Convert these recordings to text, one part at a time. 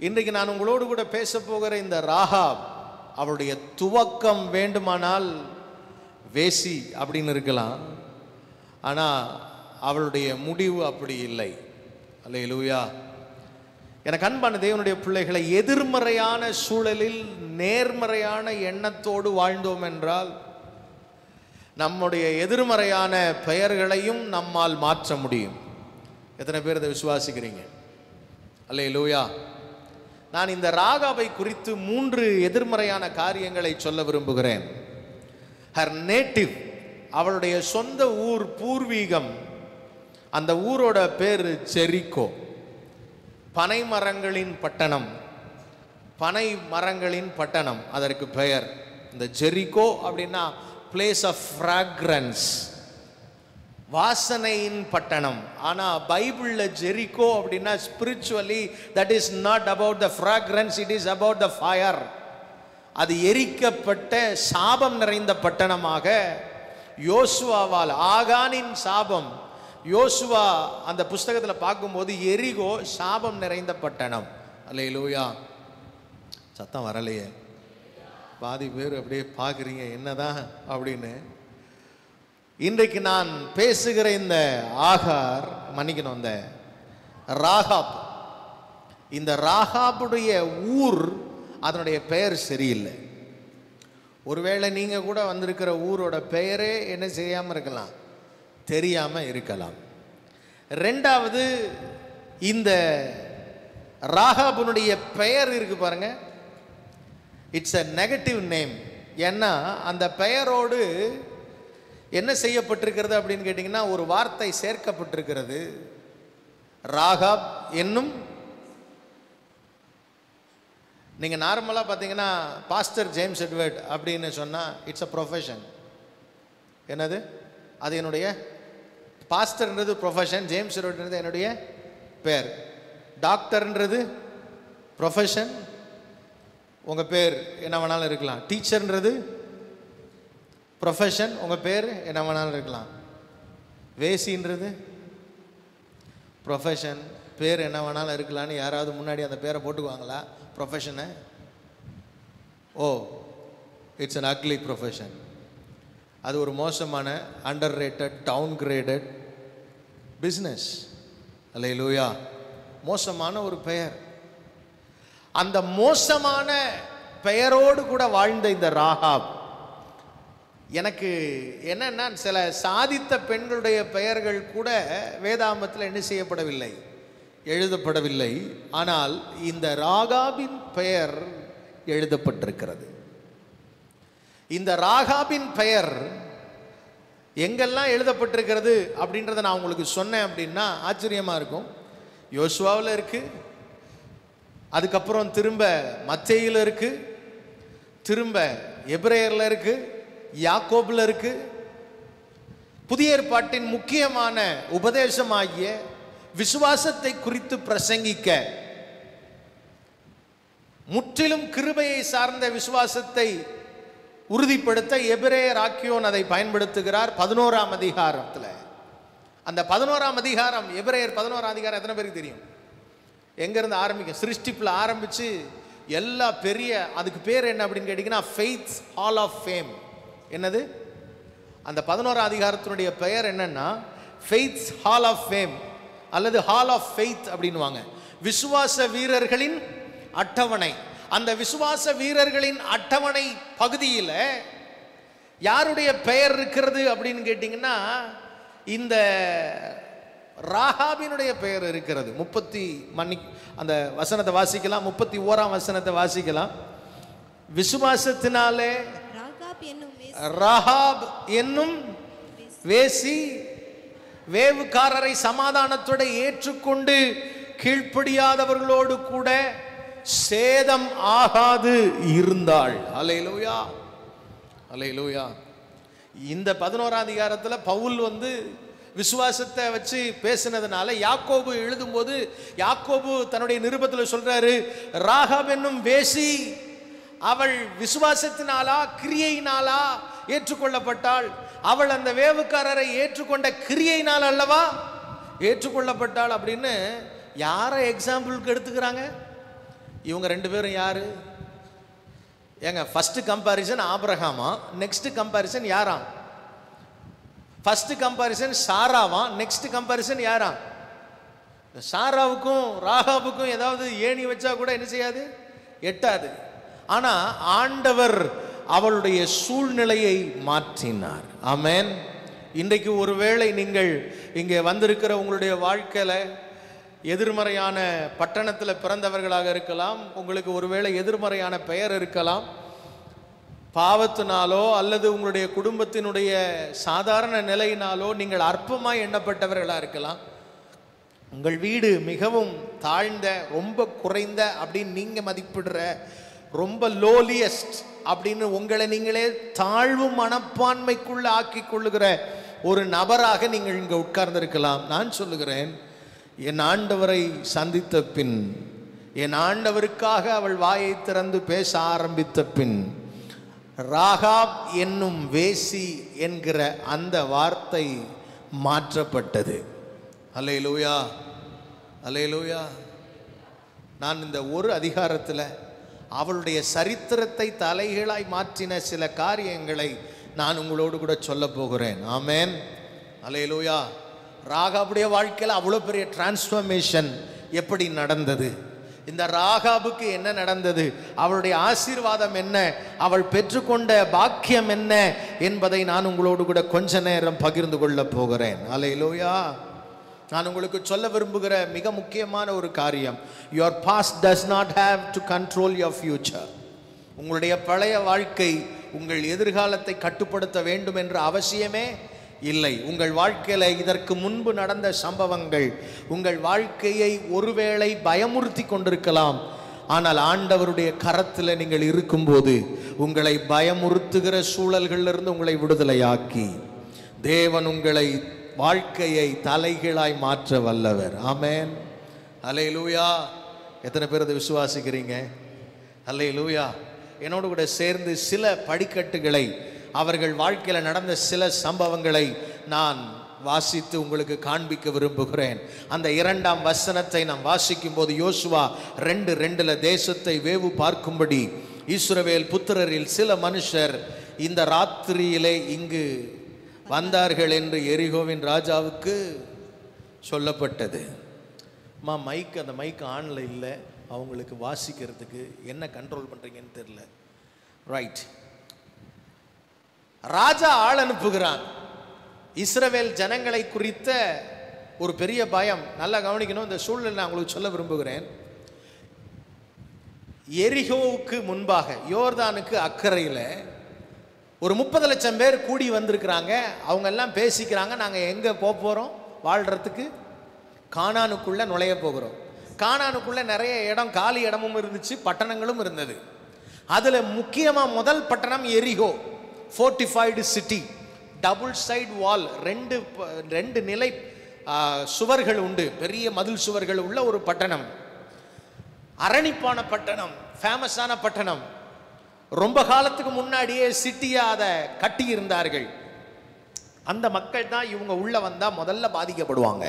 இன்றைக்கு நான் உங்களோடு கூட பேச போகிற இந்த ராகாப், அவளுடைய துவக்கம் வேண்டுமானால் வேசி அப்படின்னு இருக்கலாம், ஆனால் அவளுடைய முடிவு அப்படி இல்லை. அல்லேலூயா. எனக்கு அன்பான தேவனுடைய பிள்ளைகளை, எதிர்மறையான சூழலில் நேர்மறையான எண்ணத்தோடு வாழ்ந்தோம் என்றால் நம்முடைய எதிர்மறையான பெயர்களையும் நம்மால் மாற்ற முடியும். எத்தனை பேர் இதை விசுவாசிக்கிறீங்க? அல்லேலூயா. நான் இந்த ராகாபை குறித்து 3 எதிர்மறையான காரியங்களை சொல்ல விரும்புகிறேன். ஹர் நேட்டிவ், அவளுடைய சொந்த ஊர், பூர்வீகம், அந்த ஊரோட பேர் ஜெரிகோ. பனை மரங்களின் பட்டணம், பனை மரங்களின் பட்டணம் அதற்கு பெயர். இந்த ஜெரிகோ அப்படின்னா பிளேஸ் ஆஃப் ஃப்ராக்ரன்ஸ், வாசனையின் பட்டணம். ஆனால் பைபிளில் ஜெரிகோ அப்படின்னா spiritually that is not about the fragrance, it is about the fire. அது எரிக்கப்பட்ட சாபம் நிறைந்த பட்டணமாக யோசுவாவால், ஆகானின் சாபம், யோசுவா அந்த புஸ்தகத்தில் பார்க்கும்போது எரிகோ சாபம் நிறைந்த பட்டணம். அல்லேலூயா. சத்தம் வரலையே, பாதி பேர் அப்படியே பார்க்குறீங்க என்னதான் அப்படின்னு. இன்றைக்கு நான் பேசுகிற இந்த ஆகார், மன்னிக்கணும், இந்த ராகாப், இந்த ராகாபுடைய ஊர், அதனுடைய பெயர் சரியில்லை. ஒருவேளை நீங்கள் கூட வந்திருக்கிற ஊரோட பெயரே என்ன செய்யாமல் இருக்கலாம், தெரியாமல் இருக்கலாம். ரெண்டாவது, இந்த ராகாபுனுடைய பெயர் இருக்கு பாருங்க, இட்ஸ் a நெகட்டிவ் நேம். ஏன்னா அந்த பெயரோடு என்ன செய்யப்பட்டிருக்கிறது அப்படின்னு கேட்டிங்கன்னா, ஒரு வார்த்தை சேர்க்கப்பட்டிருக்கிறது. ராகாப் என்னும், நீங்கள் நார்மலாக பார்த்தீங்கன்னா பாஸ்டர் ஜேம்ஸ் எட்வர்ட் அப்படின்னு சொன்னால் இட்ஸ் அ ப்ரொஃபஷன். என்னது அது? என்னுடைய பாஸ்டர்ன்றது ப்ரொஃபஷன், ஜேம்ஸ் எட்வர்ட்ன்றது என்னுடைய பேர். டாக்டர்ன்றது ப்ரொஃபஷன், உங்கள் பேர் என்ன வேணாலும் இருக்கலாம். டீச்சர்ன்றது ப்ரொஃபஷன், உங்கள் பேர் என்ன வேணாலும் இருக்கலாம். வேசின்றது ப்ரொஃபஷன், பேர் என்ன வேணாலும் இருக்கலான்னு யாராவது முன்னாடி அந்த பேரை போட்டுக்குவாங்களா ப்ரொஃபஷனை? ஓ, இட்ஸ் an ugly ப்ரொஃபஷன். அது ஒரு மோசமான, underrated, downgraded business. அல்லேலூயா. மோசமான ஒரு பெயர். அந்த மோசமான பெயரோடு கூட வாழ்ந்த இந்த ராகாப், எனக்கு என்னன்னா, சில சாதித்த பெண்களுடைய பெயர்கள் கூட வேதாகமத்தில் என்ன செய்யப்படவில்லை, எழுதப்படவில்லை. ஆனால் இந்த ராகாபின் பெயர் எழுதப்பட்டிருக்கிறது. இந்த ராகாபின் பெயர் எங்கெல்லாம் எழுதப்பட்டிருக்கிறது அப்படின்றத நான் உங்களுக்கு சொன்னேன் அப்படின்னா ஆச்சரியமாக இருக்கும். யோசுவாவில் இருக்குது, அதுக்கப்புறம் திரும்ப மத்தேயுல இருக்குது, திரும்ப எபிரேயரில் இருக்குது, யாக்கோபில் இருக்குது. புதிய ஏற்பாட்டின் முக்கியமான உபதேசமாகிய விசுவாசத்தை குறித்து பிரசங்கிக்க, முற்றிலும் கிருபையை சார்ந்த விசுவாசத்தை உறுதிப்படுத்த எபிரேயர் ஆக்கியோன் அதை பயன்படுத்துகிறார் 11ஆம் அதிகாரத்தில். அந்த 11ஆம் அதிகாரம், எபிரேயர் 11ஆம் அதிகாரம் எத்தனை பேருக்கு தெரியும்? எங்கேருந்து ஆரம்பிக்கும்? சிருஷ்டிப்பில் ஆரம்பித்து எல்லா பெரிய, அதுக்கு பேர் என்ன அப்படின்னு கேட்டிங்கன்னா ஃபெய்த் ஹால் ஆஃப் ஃபேம். என்னது? அந்த 11ஆம் அதிகாரத்தினுடைய பெயர் என்னன்னா ஃபெய்த் ஹால் ஆஃப் ஃபேம் அல்லது ஹால் ஆஃப் ஃபெய்த் அப்படின்வாங்க. விசுவாச வீரர்களின் அட்டவணை. அந்த விசுவாச வீரர்களின் அட்டவணை பகுதியில் யாருடைய பெயர் இருக்கிறது அப்படின்னு கேட்டிங்கன்னா இந்த ராகாபினுடைய பெயர் இருக்கிறது. அந்த வசனத்தை வாசிக்கலாம், 31ஆம் வசனத்தை வாசிக்கலாம். விசுவாசத்தினாலே ராகாப் என்னும் வேசி வேவுக்காரரை சமாதானத்தோடு ஏற்றுக்கொண்டு கீழ்ப்படியாதவர்களோடு கூட சேதம் ஆகாது இருந்தாள். அல்லேலூயா, அல்லேலூயா. இந்த 11ஆம் அதிகாரத்தில் பவுல் விசுவாசத்தை வச்சு பேசினதுனால யாக்கோபு எழுதும்போது யாக்கோபு தன்னுடைய நிருபத்தில் சொல்றாரு, ராகாப் என்னும் வேசி அவள் விசுவாசத்தினாலா கிரியையினாலா ஏற்றுக்கொள்ளப்பட்டாள். அவள் அந்த வேவுக்காரரை ஏற்றுக்கொண்ட கிரியையினால் அல்லவா ஏற்றுக்கொள்ளப்பட்டாள் அப்படின்னு யாரை எக்ஸாம்பிளுக்கு எடுத்துக்கிறாங்க? இவங்க 2 பேரும் யாரு ஏங்க? ஃபர்ஸ்ட் கம்பாரிசன் ஆபிரகாமா, நெக்ஸ்ட் கம்பாரிசன் யாராம்? ஃபர்ஸ்ட் கம்பாரிசன் சாராவா, நெக்ஸ்ட் கம்பாரிசன் யாராம்? சாராவுக்கும் ராகாபுக்கும் ஏதாவது ஏணி வச்சா கூட என்ன செய்யாது, எட்டாது. ஆனா ஆண்டவர் அவளுடைய சூழ்நிலையை மாற்றினார். ஆமென். இன்றைக்கு ஒருவேளை நீங்கள் இங்கே வந்திருக்கிற உங்களுடைய வாழ்க்கையில எதிர்மறையான பட்டணத்தில் பிறந்தவர்களாக இருக்கலாம், உங்களுக்கு ஒருவேளை எதிர்மறையான பெயர் இருக்கலாம், பாவத்தினாலோ அல்லது உங்களுடைய குடும்பத்தினுடைய சாதாரண நிலையினாலோ நீங்கள் அற்பமாய் எண்ணப்பட்டவர்களாக இருக்கலாம். உங்கள் வீடு மிகவும் தாழ்ந்த, ரொம்ப குறைந்த அப்படின்னு நீங்கள் மதிப்பிடுற, ரொம்ப லோலியஸ்ட் அப்படின்னு உங்களை நீங்களே தாழ்வு மனப்பான்மைக்குள்ள ஆக்கி கொள்ளுகிற ஒரு நபராக நீங்கள் இங்கே உட்கார்ந்திருக்கலாம். நான் சொல்லுகிறேன், என் ஆண்டவரை சந்தித்த பின், என் ஆண்டவருக்காக அவள் வாயை திறந்து பேச ஆரம்பித்த பின், ராகாப் என்னும் வேசி என்கிற அந்த வார்த்தை மாற்றப்பட்டது. அல்லேலூயா, அல்லேலூயா. நான் இந்த ஒரு அதிகாரத்தில் அவளுடைய சரித்திரத்தை தலைகீழாய் மாற்றின சில காரியங்களை நான் உங்களோடு கூட சொல்ல போகிறேன். ஆமென், அல்லேலூயா. ராகாபுடைய வாழ்க்கையில் அவ்வளோ பெரிய டிரான்ஸ்ஃபர்மேஷன் எப்படி நடந்தது, இந்த ராகாபுக்கு என்ன நடந்தது, அவளுடைய ஆசீர்வாதம் என்ன, அவள் பெற்றுக்கொண்ட பாக்கியம் என்ன என்பதை நான் உங்களோடு கூட கொஞ்ச நேரம் பகிர்ந்து கொள்ள போகிறேன். அல்லேலூயா. நான் உங்களுக்கு சொல்ல விரும்புகிற மிக முக்கியமான ஒரு காரியம், your past does not have to control your future. உங்களுடைய பழைய வாழ்க்கை உங்கள் எதிர்காலத்தை கட்டுப்படுத்த வேண்டும் என்ற அவசியமே இல்லை. உங்கள் வாழ்க்கையில் இதற்கு முன்பு நடந்த சம்பவங்கள் உங்கள் வாழ்க்கையை ஒருவேளை பயமுறுத்தி கொண்டிருக்கலாம். ஆனால் ஆண்டவருடைய கரத்தில் நீங்கள் இருக்கும்போது உங்களை பயமுறுத்துகிற சூழல்களிலிருந்து உங்களை விடுதலையாக்கி தேவன் உங்களை வாழ்க்கையை தலைகீழாய் மாற்ற வல்லவர். ஆமென், அல்லேலூயா. எத்தனை பேர் அதை விசுவாசிக்கிறீங்க? அல்லேலூயா. என்னோடு கூட சேர்ந்து சில படிக்கட்டுகளை, அவர்கள் வாழ்க்கையில் நடந்த சில சம்பவங்களை நான் வாசித்து உங்களுக்கு காண்பிக்க விரும்புகிறேன். அந்த 2ஆம் வசனத்தை நாம் வாசிக்கும் போது, யோசுவா 2:2 தேசத்தை வேவு பார்க்கும்படி இஸ்ரவேல் புத்திரரில் சில மனுஷர் இந்த ராத்திரியிலே இங்கு வந்தார்கள் என்று எரிகோவின் ராஜாவுக்கு சொல்லப்பட்டது. அந்த மைக் ஆன்ல இல்லை, அவங்களுக்கு வாசிக்கிறதுக்கு என்ன கண்ட்ரோல் பண்றீங்கன்னு தெரியல. ரைட். ராஜா ஆள் அனுப்புகிறான். இஸ்ரவேல் ஜனங்களை குறித்த ஒரு பெரிய பயம். நல்லா கவனிக்கணும். இந்த சூழ்நிலை நான் உங்களுக்கு சொல்ல விரும்புகிறேன். எரிகோவுக்கு முன்பாக யோர்தானுக்கு அக்கறையில் ஒரு 30 லட்சம் பேர் கூடி வந்திருக்கிறாங்க. அவங்க எல்லாம் பேசிக்கிறாங்க, நாங்கள் எங்கே போகிறோம் வாழ்கிறதுக்கு? கானானுக்குள்ளே நுழைய போகிறோம். கானானுக்குள்ளே நிறைய இடம், காலி இடமும் இருந்துச்சு, பட்டணங்களும் இருந்தது. அதில் முக்கியமாக முதல் பட்டணம் எரிகோ, ஃபோர்ட்டிஃபைடு சிட்டி, டபுள் சைடு வால், ரெண்டு நிலை சுவர்கள் உண்டு, பெரிய மதில் சுவர்கள் உள்ள ஒரு பட்டணம், அரணிப்பான பட்டணம், ஃபேமஸான பட்டணம். ரொம்ப காலத்துக்கு முன்னாடியே சிட்டியா அதை கட்டி இருந்தார்கள். அந்த மக்கள் தான் இவங்க உள்ள வந்தா முதல்ல பாதிக்கப்படுவாங்க.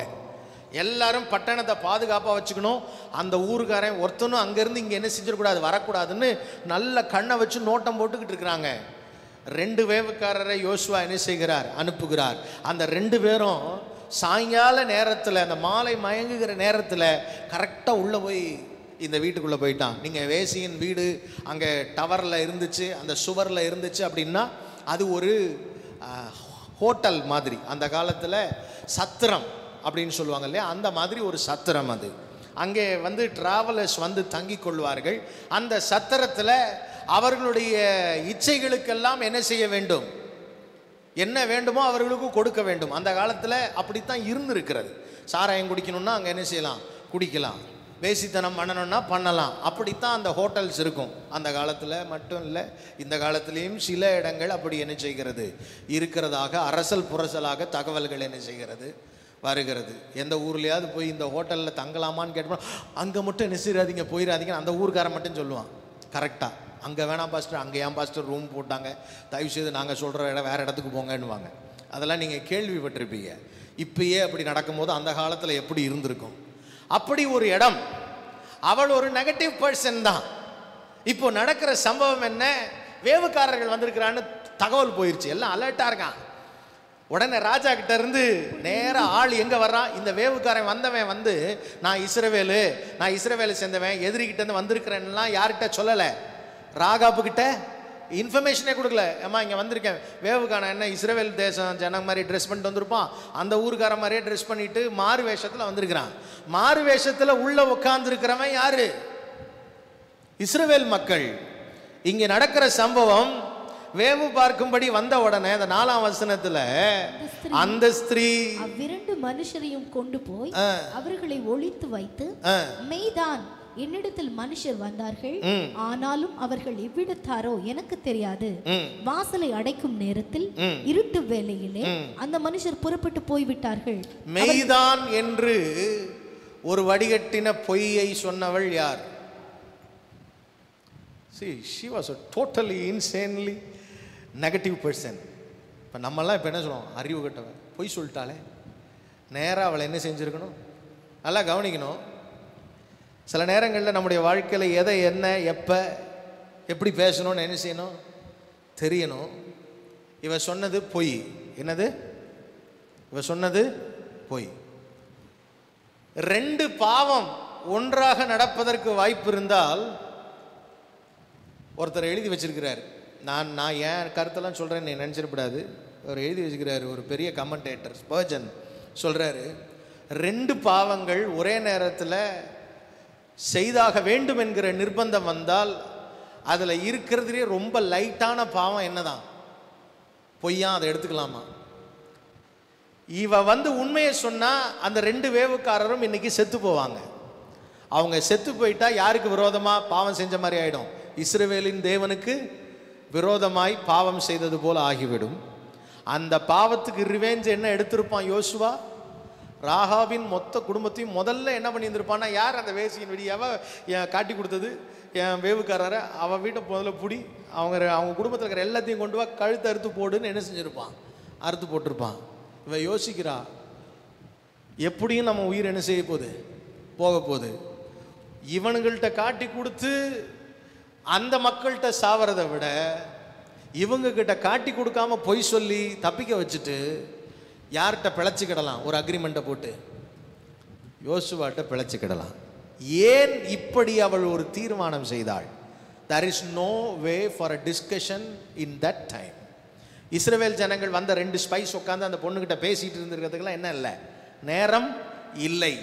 எல்லாரும் பட்டணத்தை பாதுகாப்பாக வச்சுக்கணும். அந்த ஊருக்காரன் ஒருத்தனும் அங்கேருந்து இங்கே என்ன செஞ்சிடக்கூடாது, வரக்கூடாதுன்னு நல்ல கண்ணை வச்சு நோட்டம் போட்டுக்கிட்டு இருக்கிறாங்க. 2 வேவுக்காரரை யோசுவா என்ன செய்கிறார், அனுப்புகிறார். அந்த 2 பேரும் சாயங்கால நேரத்தில், அந்த மாலை மயங்குகிற நேரத்தில் கரெக்டாக உள்ளே போய் இந்த வீட்டுக்குள்ளே போயிட்டான். நீங்கள் வேசியின் வீடு அங்கே டவரில் இருந்துச்சு, அந்த சுவரில் இருந்துச்சு அப்படின்னா அது ஒரு ஹோட்டல் மாதிரி, அந்த காலத்தில் சத்திரம் அப்படின்னு சொல்லுவாங்க இல்லையா, அந்த மாதிரி ஒரு சத்திரம் அது. அங்கே வந்து டிராவலர்ஸ் வந்து தங்கி கொள்வார்கள். அந்த சத்திரத்தில் அவர்களுடைய இச்சைகளுக்கெல்லாம் என்ன செய்ய வேண்டும், என்ன வேண்டுமோ அவர்களுக்கு கொடுக்க வேண்டும். அந்த காலத்தில் அப்படித்தான் இருந்திருக்கிறது. சாராயம் குடிக்கணும்னா அங்கே என்ன செய்யலாம், குடிக்கலாம். வேசித்தனம் பண்ணணும்னா பண்ணலாம். அப்படித்தான் அந்த ஹோட்டல்ஸ் இருக்கும். அந்த காலத்தில் மட்டும் இல்லை, இந்த காலத்திலையும் சில இடங்கள் அப்படி என்ன செய்கிறது, இருக்கிறதாக அரசல் புரசலாக தகவல்கள் என்ன செய்கிறது, வருகிறது. எந்த ஊர்லையாவது போய் இந்த ஹோட்டலில் தங்கலாமான்னு கேட்டோம்னா அங்கே மட்டும் என்ன செய்யாதீங்க, போயிடாதீங்க, அந்த ஊருக்காரன் மட்டும் சொல்லுவான் கரெக்டாக. அங்கே வேணாம் பாஸ்டர், அங்கே ஏன் பாஸ்டர் ரூம் போட்டாங்க, தயவுசெய்து நாங்கள் சொல்கிற இடம் வேறு இடத்துக்கு போங்கன்னுவாங்க. அதெல்லாம் நீங்கள் கேள்விப்பட்டிருப்பீங்க. இப்பயே அப்படி நடக்கும்போது அந்த காலத்தில் எப்படி இருந்திருக்கும். அப்படி ஒரு இடம். அவள் ஒரு நெகட்டிவ் பர்சன் தான். இப்போ நடக்கிற சம்பவம் என்ன, வேவுக்காரர்கள் வந்திருக்கிறான்னு தகவல் போயிருச்சு, எல்லாம் அலர்ட்டா இருக்கான். உடனே ராஜா கிட்ட இருந்து நேரா ஆள் எங்க வர்றான், இந்த வேவுக்காரன் வந்தவன் வந்து நான் இஸ்ரவேலை சேர்ந்தவன், எதிரிகிட்ட இருந்து வந்திருக்கிறேன்லாம் யார்கிட்ட சொல்லலை, ராகாபு கிட்ட இன்ஃபர்மேஷனே கொடுக்கல. ஏமா இங்கே வந்திருக்கேன், வேவுக்கான என்ன இஸ்ரவேல் தேசம் ஜனம் மாதிரி ட்ரெஸ் பண்ணிட்டு வந்திருப்பான், அந்த ஊருக்கார மாதிரியே ட்ரெஸ் பண்ணிட்டு மாறு வேஷத்தில் வந்திருக்கிறான். மாறு வேஷத்தில் உள்ள உட்கார்ந்துருக்கிறவன் யாரு, இஸ்ரவேல் மக்கள். இங்கே நடக்கிற சம்பவம் வேவு பார்க்கும்படி வந்த உடனே அந்த 4ஆம் வசனத்துல அந்த ஸ்திரீ அவ்விரண்டு மனுஷரையும் கொண்டு போய் அவர்களை ஒளித்து வைத்து, மெய்தான் என்னிடத்தில் மனுஷர் வந்தார்கள், ஆனாலும் அவர்கள் எவ்விடத்தாரோ எனக்கு தெரியாது. வாசலை அடைக்கும் நேரத்தில் இருட்டு வேளையிலே அந்த மனுஷர் புறப்பட்டு போய்விட்டார்கள். மெய்தான் என்று ஒரு வடிகட்டின பொய்யை சொன்னவள் யார்? See, she was a totally insanely negative person. இப்போ நம்மெல்லாம் இப்போ என்ன சொல்லுவோம், அறிவு கட்டவன், பொய் சொல்லிட்டாலே. நேராக அவளை என்ன செஞ்சுருக்கணும், நல்லா கவனிக்கணும். சில நேரங்களில் நம்முடைய வாழ்க்கையில் எதை என்ன எப்போ எப்படி பேசணும்னு என்ன செய்யணும் தெரியணும். இவ சொன்னது பொய். என்னது இவ சொன்னது பொய். 2 பாவம் ஒன்றாக நடப்பதற்கு வாய்ப்பு இருந்தால், ஒருத்தர் எழுதி வச்சிருக்கிறார், நான் ஏன் கருத்தெல்லாம் சொல்கிறேன்னு நீ நினச்சிடக்கூடாது, அவர் எழுதி வச்சுக்கிறாரு, ஒரு பெரிய கமெண்டேட்டர் ஸ்பர்ஜன் சொல்கிறாரு, 2 பாவங்கள் ஒரே நேரத்தில் செய்தாக வேண்டும் என்கிற நிர்பந்தம் வந்தால் அதில் இருக்கிறதுலே ரொம்ப லைட்டான பாவம் என்னதான், பொய்யா, அதை எடுத்துக்கலாமா. இவ வந்து உண்மையை சொன்னால் அந்த 2 வேவுக்காரரும் இன்னைக்கு செத்து போவாங்க. அவங்க செத்து போயிட்டா யாருக்கு விரோதமாக பாவம் செஞ்ச மாதிரி ஆகிடும், இஸ்ரவேலின் தேவனுக்கு விரோதமாய் பாவம் செய்தது போல ஆகிவிடும். அந்த பாவத்துக்கு ரிவெஞ்ச் என்ன எடுத்திருப்பான் யோசுவா, ராகாவின் மொத்த குடும்பத்தையும் முதல்ல என்ன பண்ணியிருந்திருப்பான்னா, யார் அந்த வேசியின் வெடியாவ காட்டி கொடுத்தது, என் வேவுக்காரரை அவள் வீட்டை முதல்ல பிடி, அவங்க குடும்பத்தில் இருக்கிற எல்லாத்தையும் கொண்டு வா, கழுத்து அறுத்து போடுன்னு என்ன செஞ்சுருப்பான், அறுத்து போட்டிருப்பான். இவ யோசிக்கிறா, எப்படியும் நம்ம உயிர் என்ன செய்ய போகுது, போக போகுது. இவனுங்கள்ட்ட காட்டி கொடுத்து அந்த மக்கள்கிட்ட சாவறதை விட இவங்க கிட்ட காட்டி கொடுக்காம பொய் சொல்லி தப்பிக்க வச்சுட்டு யார்கிட்ட பிழைச்சிக்கிடலாம், ஒரு அக்ரிமெண்ட்டை போட்டு யோசுவாட்ட பிழைச்சிக்கிடலாம். ஏன் இப்படி அவள் ஒரு தீர்மானம் செய்தாள்? There is no way for a discussion in that time. இஸ்ரவேல் ஜனங்கள் வந்த 2 ஸ்பைஸ் உட்காந்து அந்த பொண்ணுகிட்ட பேசிட்டு இருந்திருக்கிறதுக்கெல்லாம் என்ன இல்லை, நேரம் இல்லை.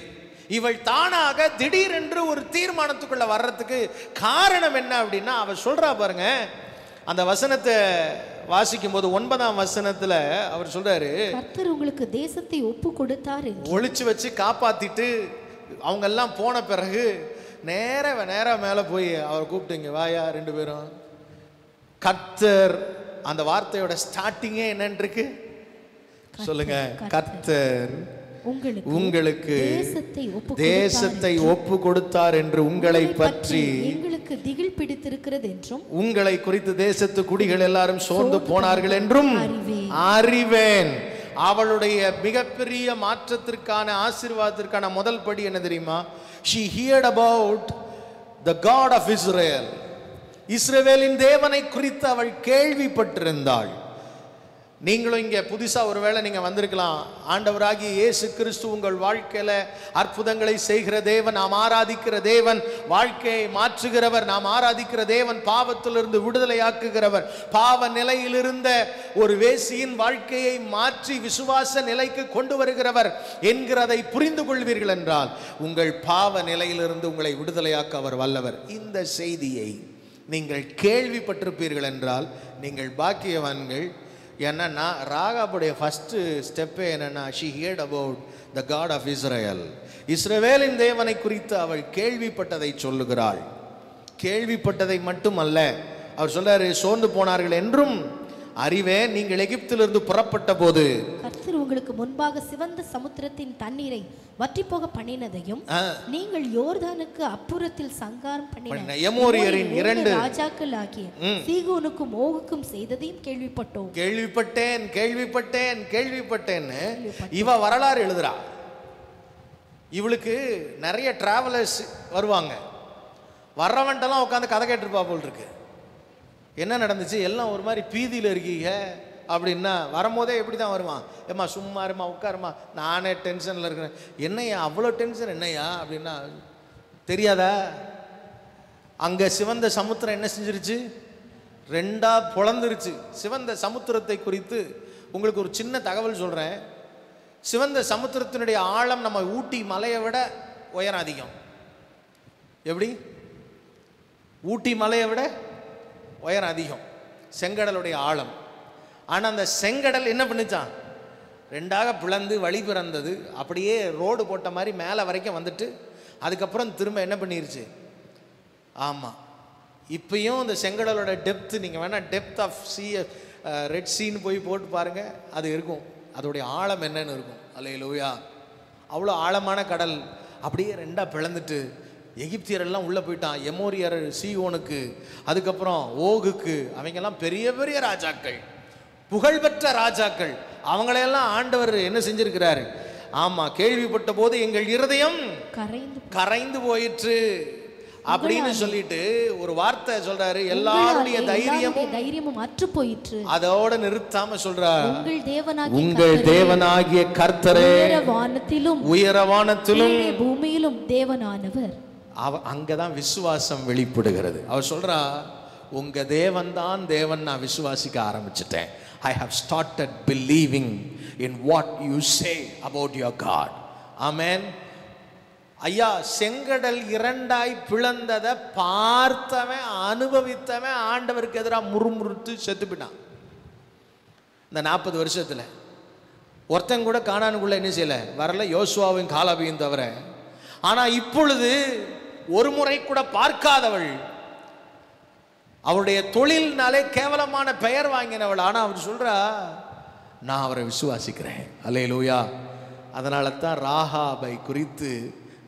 இவள் தானாக திடீரென்று ஒரு தீர்மானத்துக்குள்ள வர்றதுக்கு காரணம் என்ன அப்படின்னா, அவள் சொல்றா பாருங்க, அந்த வசனத்தை வாசிக்கும் போது 9ஆம் வசனத்துல அவர் சொல்றாரு, கர்த்தர் உங்களுக்கு தேசத்தை ஒப்பு கொடுத்தார். ஒளிச்சு வச்சு காப்பாத்திட்டு அவங்க எல்லாம் போன பிறகு நேரா மேல போய் அவர் கூப்பிட்டுங்க, வாயா 2 பேரும். கர்த்தர், அந்த வார்த்தையோட ஸ்டார்டிங்கே என்னன்னு இருக்கு சொல்லுங்க, கர்த்தர் உங்களுக்கு தேசத்தை ஒப்பு கொடுத்தார் என்று உங்களை பற்றி எங்களுக்கு திகில் பிடித்திருக்கிறது என்றும், உங்களை குறித்து தேசத்து குடிகள் எல்லாரும் சோர்ந்து போனார்கள் என்றும் அறிவேன். அவளுடைய மிகப்பெரிய மாற்றத்திற்கான ஆசீர்வாதத்திற்கான முதல் படி என்ன தெரியுமா? She heard about the God of Israel. இஸ்ரவேலின் தேவனை குறித்து அவள் கேள்விப்பட்டிருந்தாள். நீங்களும் இங்கே புதுசாக ஒருவேளை நீங்கள் வந்திருக்கலாம். ஆண்டவராகிய இயேசு கிறிஸ்து உங்கள் வாழ்க்கையில் அற்புதங்களை செய்கிற தேவன், நாம் ஆராதிக்கிற தேவன், வாழ்க்கையை மாற்றுகிறவர், நாம் ஆராதிக்கிற தேவன், பாவத்திலிருந்து விடுதலையாக்குகிறவர், பாவ நிலையில் இருந்த ஒரு வேசியின் வாழ்க்கையை மாற்றி விசுவாச நிலைக்கு கொண்டு வருகிறவர் என்கிறதை புரிந்து கொள்வீர்கள் என்றால் உங்கள் பாவ நிலையிலிருந்து உங்களை விடுதலையாக்க அவர் வல்லவர். இந்த செய்தியை நீங்கள் கேள்விப்பட்டிருப்பீர்கள் என்றால் நீங்கள் பாக்கியவான்கள். என்னன்னா, ராகாபுடைய ஃபஸ்ட்டு ஸ்டெப்பே என்னன்னா, she heard about the God of Israel. இஸ்ரவேலின் தேவனை குறித்து அவள் கேள்விப்பட்டதை சொல்லுகிறாள். கேள்விப்பட்டதை மட்டுமல்ல, அவர் சொல்றாரு, சோர்ந்து போனார்கள் என்றும் அறிவேன். நீங்கள் எகிப்திலிருந்து புறப்பட்ட போது கர்த்தர் உங்களுக்கு முன்பாக சிவந்த சமுத்திரத்தின் தண்ணீரை வற்றி போக பண்ணினதையும், நீங்கள் யோர்தானுக்கு அப்புறத்தில் சங்காரம் பண்ணின எமோரியரின் 2 ராஜாக்கள் ஆகிய சீகோனுக்கும் ஓகுக்கும் செய்ததையும் கேள்விப்பட்டோம். கேள்விப்பட்டேன்னு இவ வரலாறு எழுதுறா. இவளுக்கு நிறைய டிராவலர்ஸ் வருவாங்க. வர்றவன்ட்டெல்லாம் உட்காந்து கதை கேட்டுருப்பா போல் இருக்கு. என்ன நடந்துச்சு, எல்லாம் ஒரு மாதிரி பீதியில் இருக்கீங்க அப்படின்னா வரும்போதே எப்படி தான் வருவான், ஏம்மா சும்மா இருமா உட்காருமா, நானே டென்ஷனில் இருக்கிறேன். என்னையா அவ்வளோ டென்ஷன் என்னையா அப்படின்னா தெரியாதா? அங்கே சிவந்த சமுத்திரம் என்ன செஞ்சிருச்சு, ரெண்டா பொளந்துருச்சு. சிவந்த சமுத்திரத்தை குறித்து உங்களுக்கு ஒரு சின்ன தகவல் சொல்கிறேன். சிவந்த சமுத்திரத்தினுடைய ஆழம் நம்ம ஊட்டி மலையை விட உயரம் அதிகம். எப்படி? ஊட்டி மலையை விட உயரம் அதிகம் செங்கடலுடைய ஆழம். ஆனால் அந்த செங்கடல் என்ன பண்ணுச்சான், ரெண்டாக பிளந்து வழி பிறந்தது. அப்படியே ரோடு போட்ட மாதிரி மேலே வரைக்கும் வந்துட்டு அதுக்கப்புறம் திரும்ப என்ன பண்ணிருச்சு. ஆமாம், இப்பயும் இந்த செங்கடலோட டெப்த்து நீங்கள் வேணால் டெப்த் ஆஃப் சி ரெட் சீன்னு போய் போட்டு பாருங்கள், அது இருக்கும். அதோடைய ஆழம் என்னன்னு இருக்கும். அல்லேலூயா. அவ்வளோ ஆழமான கடல் அப்படியே ரெண்டாக பிளந்துட்டு எகிப்தியரெல்லாம் உள்ளே போயிட்டான். எமோரியர் சீயோனுக்கு, அதுக்கப்புறம் ஓகுக்கு, அவங்கெல்லாம் பெரிய பெரிய ராஜாக்கள், புகழ்பெற்ற ராஜாக்கள். அவங்களையெல்லாம் ஆண்டவர் என்ன செஞ்சிருக்கிறாரு, ஆமாம், கேள்விப்பட்ட போது எங்கள் இருதயம் கரைந்து போயிற்று அப்படின்னு சொல்லிட்டு ஒரு வார்த்தை சொல்றாரு. எல்லாருடைய தைரியமும் அற்று போயிற்று. அதோட நிறுத்தாம சொல்றாரு, உங்கள் தேவனாகிய கர்த்தரே உயரவானத்திலும் பூமியிலும் தேவனானவர். அங்கதான் விசுவாசம் வெளிப்படுகிறது. அவர் சொல்றா, உங்க தேவன் தான் தேவன், நான் விசுவாசிக்க ஆரம்பிச்சிட்டேன். I have started believing in what you say about your God. Amen. ஐயா, செங்கடல் இரண்டாய் பிளந்ததை பார்த்தவன் அனுபவித்தவன் ஆண்டவருக்கு எதிராக முறுமுறுத்து செத்துப்பிட்டான். இந்த 40 வருஷத்துல ஒருத்தன் கூட கானானுக்குள்ள என்ன செய்யல வரல, யோசுவாவின் காலாபையும் தவிர. ஆனா இப்பொழுது ஒரு முறை கூட பார்க்காதவள், அவருடைய தொழில்னாலே கேவலமான பெயர் வாங்கினவள். ஆனா அவர் சொல்றா, நான் அவரை விசுவாசிக்கிறேன். அல்லேலூயா. அதனால தான் ராகாபை குறித்து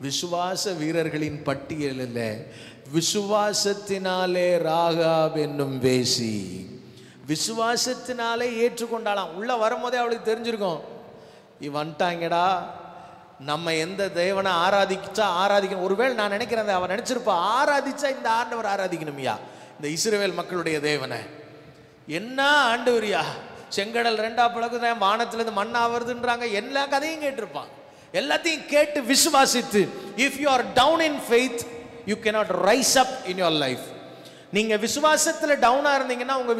விசுவாச வீரர்களின் பட்டியலில் விசுவாசத்தினாலே ராகாப் என்னும் வேசி விசுவாசத்தினாலே ஏற்றுக்கொண்டாலாம். உள்ள வரும்போதே அவளுக்கு தெரிஞ்சிருக்கும், வந்துட்டாங்கடா, நம்ம எந்த தேவனை ஆராதிச்சா ஆராதிக்கணும். ஒருவேளை நான் நினைக்கிறேன், அவன் நினைச்சிருப்பா, ஆராதிச்சா இந்த ஆண்டவர் ஆராதிக்கணும்யா, இந்த இஸ்ரவேல் மக்களுடைய தேவனை. என்ன ஆண்டவரியா, செங்கடல் ரெண்டா பிளக்குது, வானத்திலிருந்து மண்ணா வருதுன்றாங்க, எல்லா கதையும் கேட்டிருப்பான். எல்லாத்தையும் கேட்டு விசுவாசித்து, if you are down in faith you cannot rise up in your life. நீங்க விசுவாசத்துல டவுனா இருந்தீங்கன்னா உங்க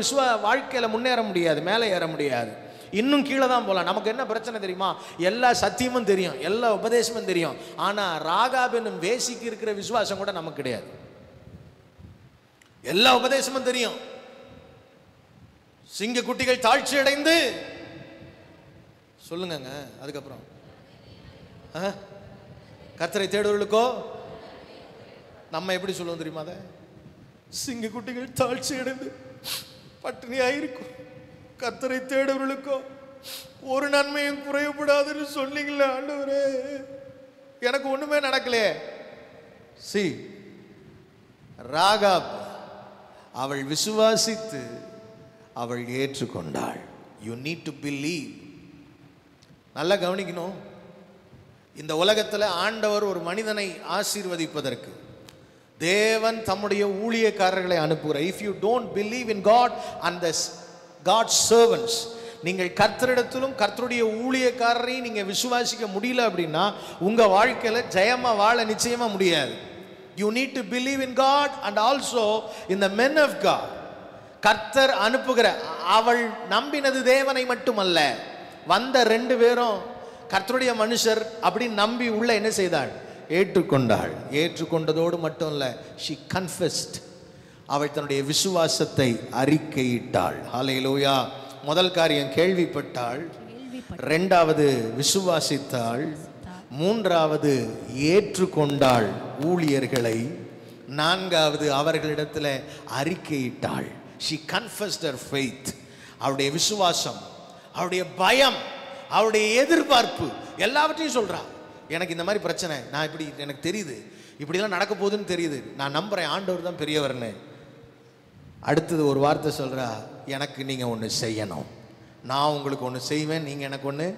வாழ்க்கையில முன்னேற முடியாது, மேலே ஏற முடியாது, இன்னும் கீழே தான் போகலாம். நமக்கு என்ன பிரச்சனை தெரியுமா, எல்லா சத்தியமும் தெரியும், எல்லா உபதேசமும் தெரியும், ஆனா ராகாப் என்னும் வேசிக்கு இருக்கிற விசுவாசம் கூட நமக்கு கிடையாது. எல்லா உபதேசமும் தெரியும், சிங்க குட்டிகள் தாழ்ச்சி அடைந்து சொல்லுங்க. அதுக்கப்புறம் கர்த்தரை தேடுவர்களுக்கோ நம்ம எப்படி சொல்லுவோம் தெரியுமா, அதை சிங்க குட்டிகள் தாழ்ச்சி அடைந்து பட்டினியாயிருக்கும், கர்த்தரை தேடுவர்களுக்கோ ஒரு நன்மையும் குறையப்படாதுன்னு சொன்னீங்களே ஆண்டவரே, எனக்கு ஒண்ணுமே நடக்கலையே. சி, ராகாப் அவள் விசுவாசித்து அவள் ஏற்றுக்கொண்டாள். You need to believe. நல்லா கவனிக்கணும், இந்த உலகத்தில் ஆண்டவர் ஒரு மனிதனை ஆசீர்வதிப்பதற்கு தேவன் தம்முடைய ஊழியக்காரர்களை அனுப்புகிறார். If you don't believe in God and the God's servants, நீங்கள் கர்த்தரிடத்திலும் கர்த்தருடைய ஊழியக்காரரையும் நீங்க விசுவாசிக்க முடியல அப்படின்னா உங்க வாழ்க்கையில ஜெயமா வாழ நிச்சயமா முடியாது. You need to believe in God and also in the men of God. கர்த்தர் அனுப்புகிற, அவள் நம்பினது தேவனை மட்டுமல்ல, வந்த 2 பேரும் கர்த்தருடைய மனுஷர் அப்படின்னு நம்பி உள்ள என்ன செய்தாள், ஏற்றுக்கொண்டாள். ஏற்றுக்கொண்டதோடு மட்டும் இல்ல, she confessed, அவள் தன்னுடைய விசுவாசத்தை அறிக்கையிட்டாள். ஹல்லேலூயா. முதல் காரியம் கேள்விப்பட்டாள், 2வது விசுவாசித்தாள், 3வது ஏற்றுக்கொண்டாள் ஊழியர்களை, 4வது அவர்களிடத்தில் அறிக்கையிட்டாள். she confessed her faith. அவருடைய விசுவாசம், அவருடைய பயம், அவருடைய எதிர்பார்ப்பு எல்லாவற்றையும் சொல்றா. எனக்கு இந்த மாதிரி பிரச்சனை, நான் இப்படி, எனக்கு தெரியுது இப்படிலாம் நடக்க போகுதுன்னு தெரியுது, நான் நம்புறேன் ஆண்டவர் தான் பெரியவர்னு. அடுத்தது ஒரு வார்த்தை சொல்றா, எனக்கு நீங்க ஒன்று செய்யணும், நான் உங்களுக்கு ஒன்று செய்வேன், நீங்க எனக்கு ஒன்று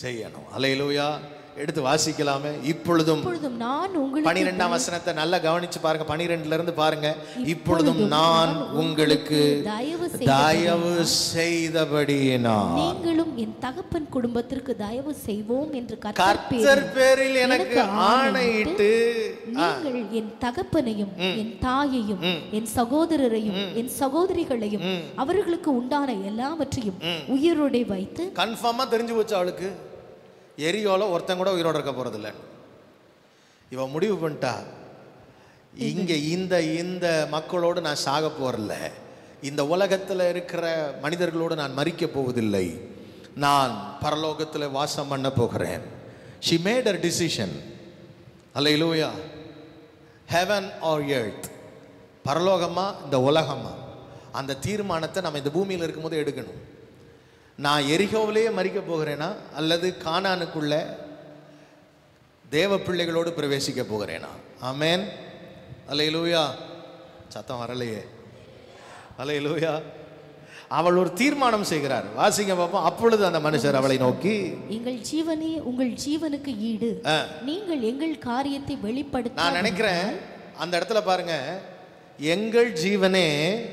செய்யணும். அல்லேலூயா. எடுத்து வாசிக்கலாமே. இப்பொழுதும் நான் உங்களுக்கு 12ஆம் வசனத்தை நல்லா கவனிச்சு பாருங்க. 12ல இருந்து பாருங்க. இப்பொழுதும் நான் உங்களுக்கு தயவு செய்தபடியினால் நீங்களும் என் தகப்பன் குடும்பத்திற்கு தயவு செய்வோம் என்று கர்த்தர் பேரில் எனக்கு ஆணையிட்டு நீங்கள் என் தகப்பனையும் என் தாயையும் என் சகோதரரையும் என் சகோதரிகளையும் அவர்களுக்கு உண்டான எல்லாவற்றையும் உயிரோடு வைத்து. கன்ஃபார்மா தெரிஞ்சு போச்சு அவளுக்கு, எரியோல ஒருத்தன் கூட உயிரோட இருக்க போறதில்லை. இவ முடிவு பண்ணிட்டா, இங்க இந்த இந்த மக்களோடு நான் சாக போறல, இந்த உலகத்தில் இருக்கிற மனிதர்களோடு நான் மரிக்க போவதில்லை, நான் பரலோகத்தில் வாசம் பண்ண போகிறேன். she made her decision. Hallelujah. heaven or earth, பரலோகமா இந்த உலகமா, அந்த தீர்மானத்தை நம்ம இந்த பூமியில் இருக்கும்போது எடுக்கணும். நான் எரிகோவிலேயே மரிக்க போகிறேனா அல்லது கானானுக்குள்ள தேவ பிள்ளைகளோடு பிரவேசிக்க போகிறேனா? ஆமென். அல்லேலூயா. சத்தம் வரலையே. அல்லேலூயா. அவள் ஒரு தீர்மானம் செய்கிறார். வாசிங்க பாப்போம். அப்பொழுது அந்த மனுஷர் அவளை நோக்கி, எங்கள் ஜீவனே உங்கள் ஜீவனுக்கு ஈடு, நீங்கள் எங்கள் காரியத்தை வெளிப்படுத்த. நான் நினைக்கிறேன் அந்த இடத்துல பாருங்க, எங்கள் ஜீவனே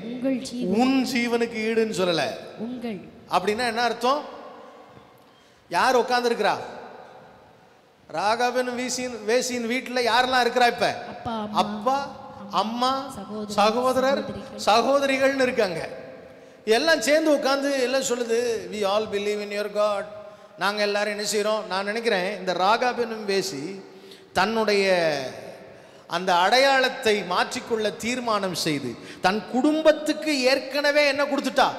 உங்கள் உன் ஜீவனுக்கு ஈடுன்னு சொல்லல. உங்கள் அப்படின்னா என்ன அர்த்தம்? யார் உட்கார்ந்து இருக்கிறா? ராகாபின் வேசியின் வீட்டுல யாரெல்லாம் இருக்கிறா? இப்ப அப்பா அம்மா சகோதரர் சகோதரிகள்னு இருக்காங்க. எல்லாம் சேர்ந்து உட்கார்ந்து எல்லாம் சொல்லுது, we all believe in your God. நாங்க எல்லாரும் என்ன செய்யறோம்? நான் நினைக்கிறேன் இந்த ராகாபின் வேசி தன்னுடைய அந்த அடையாளத்தை மாற்றிக்கொள்ள தீர்மானம் செய்து தன் குடும்பத்துக்கு ஏற்கனவே என்ன கொடுத்துட்டா?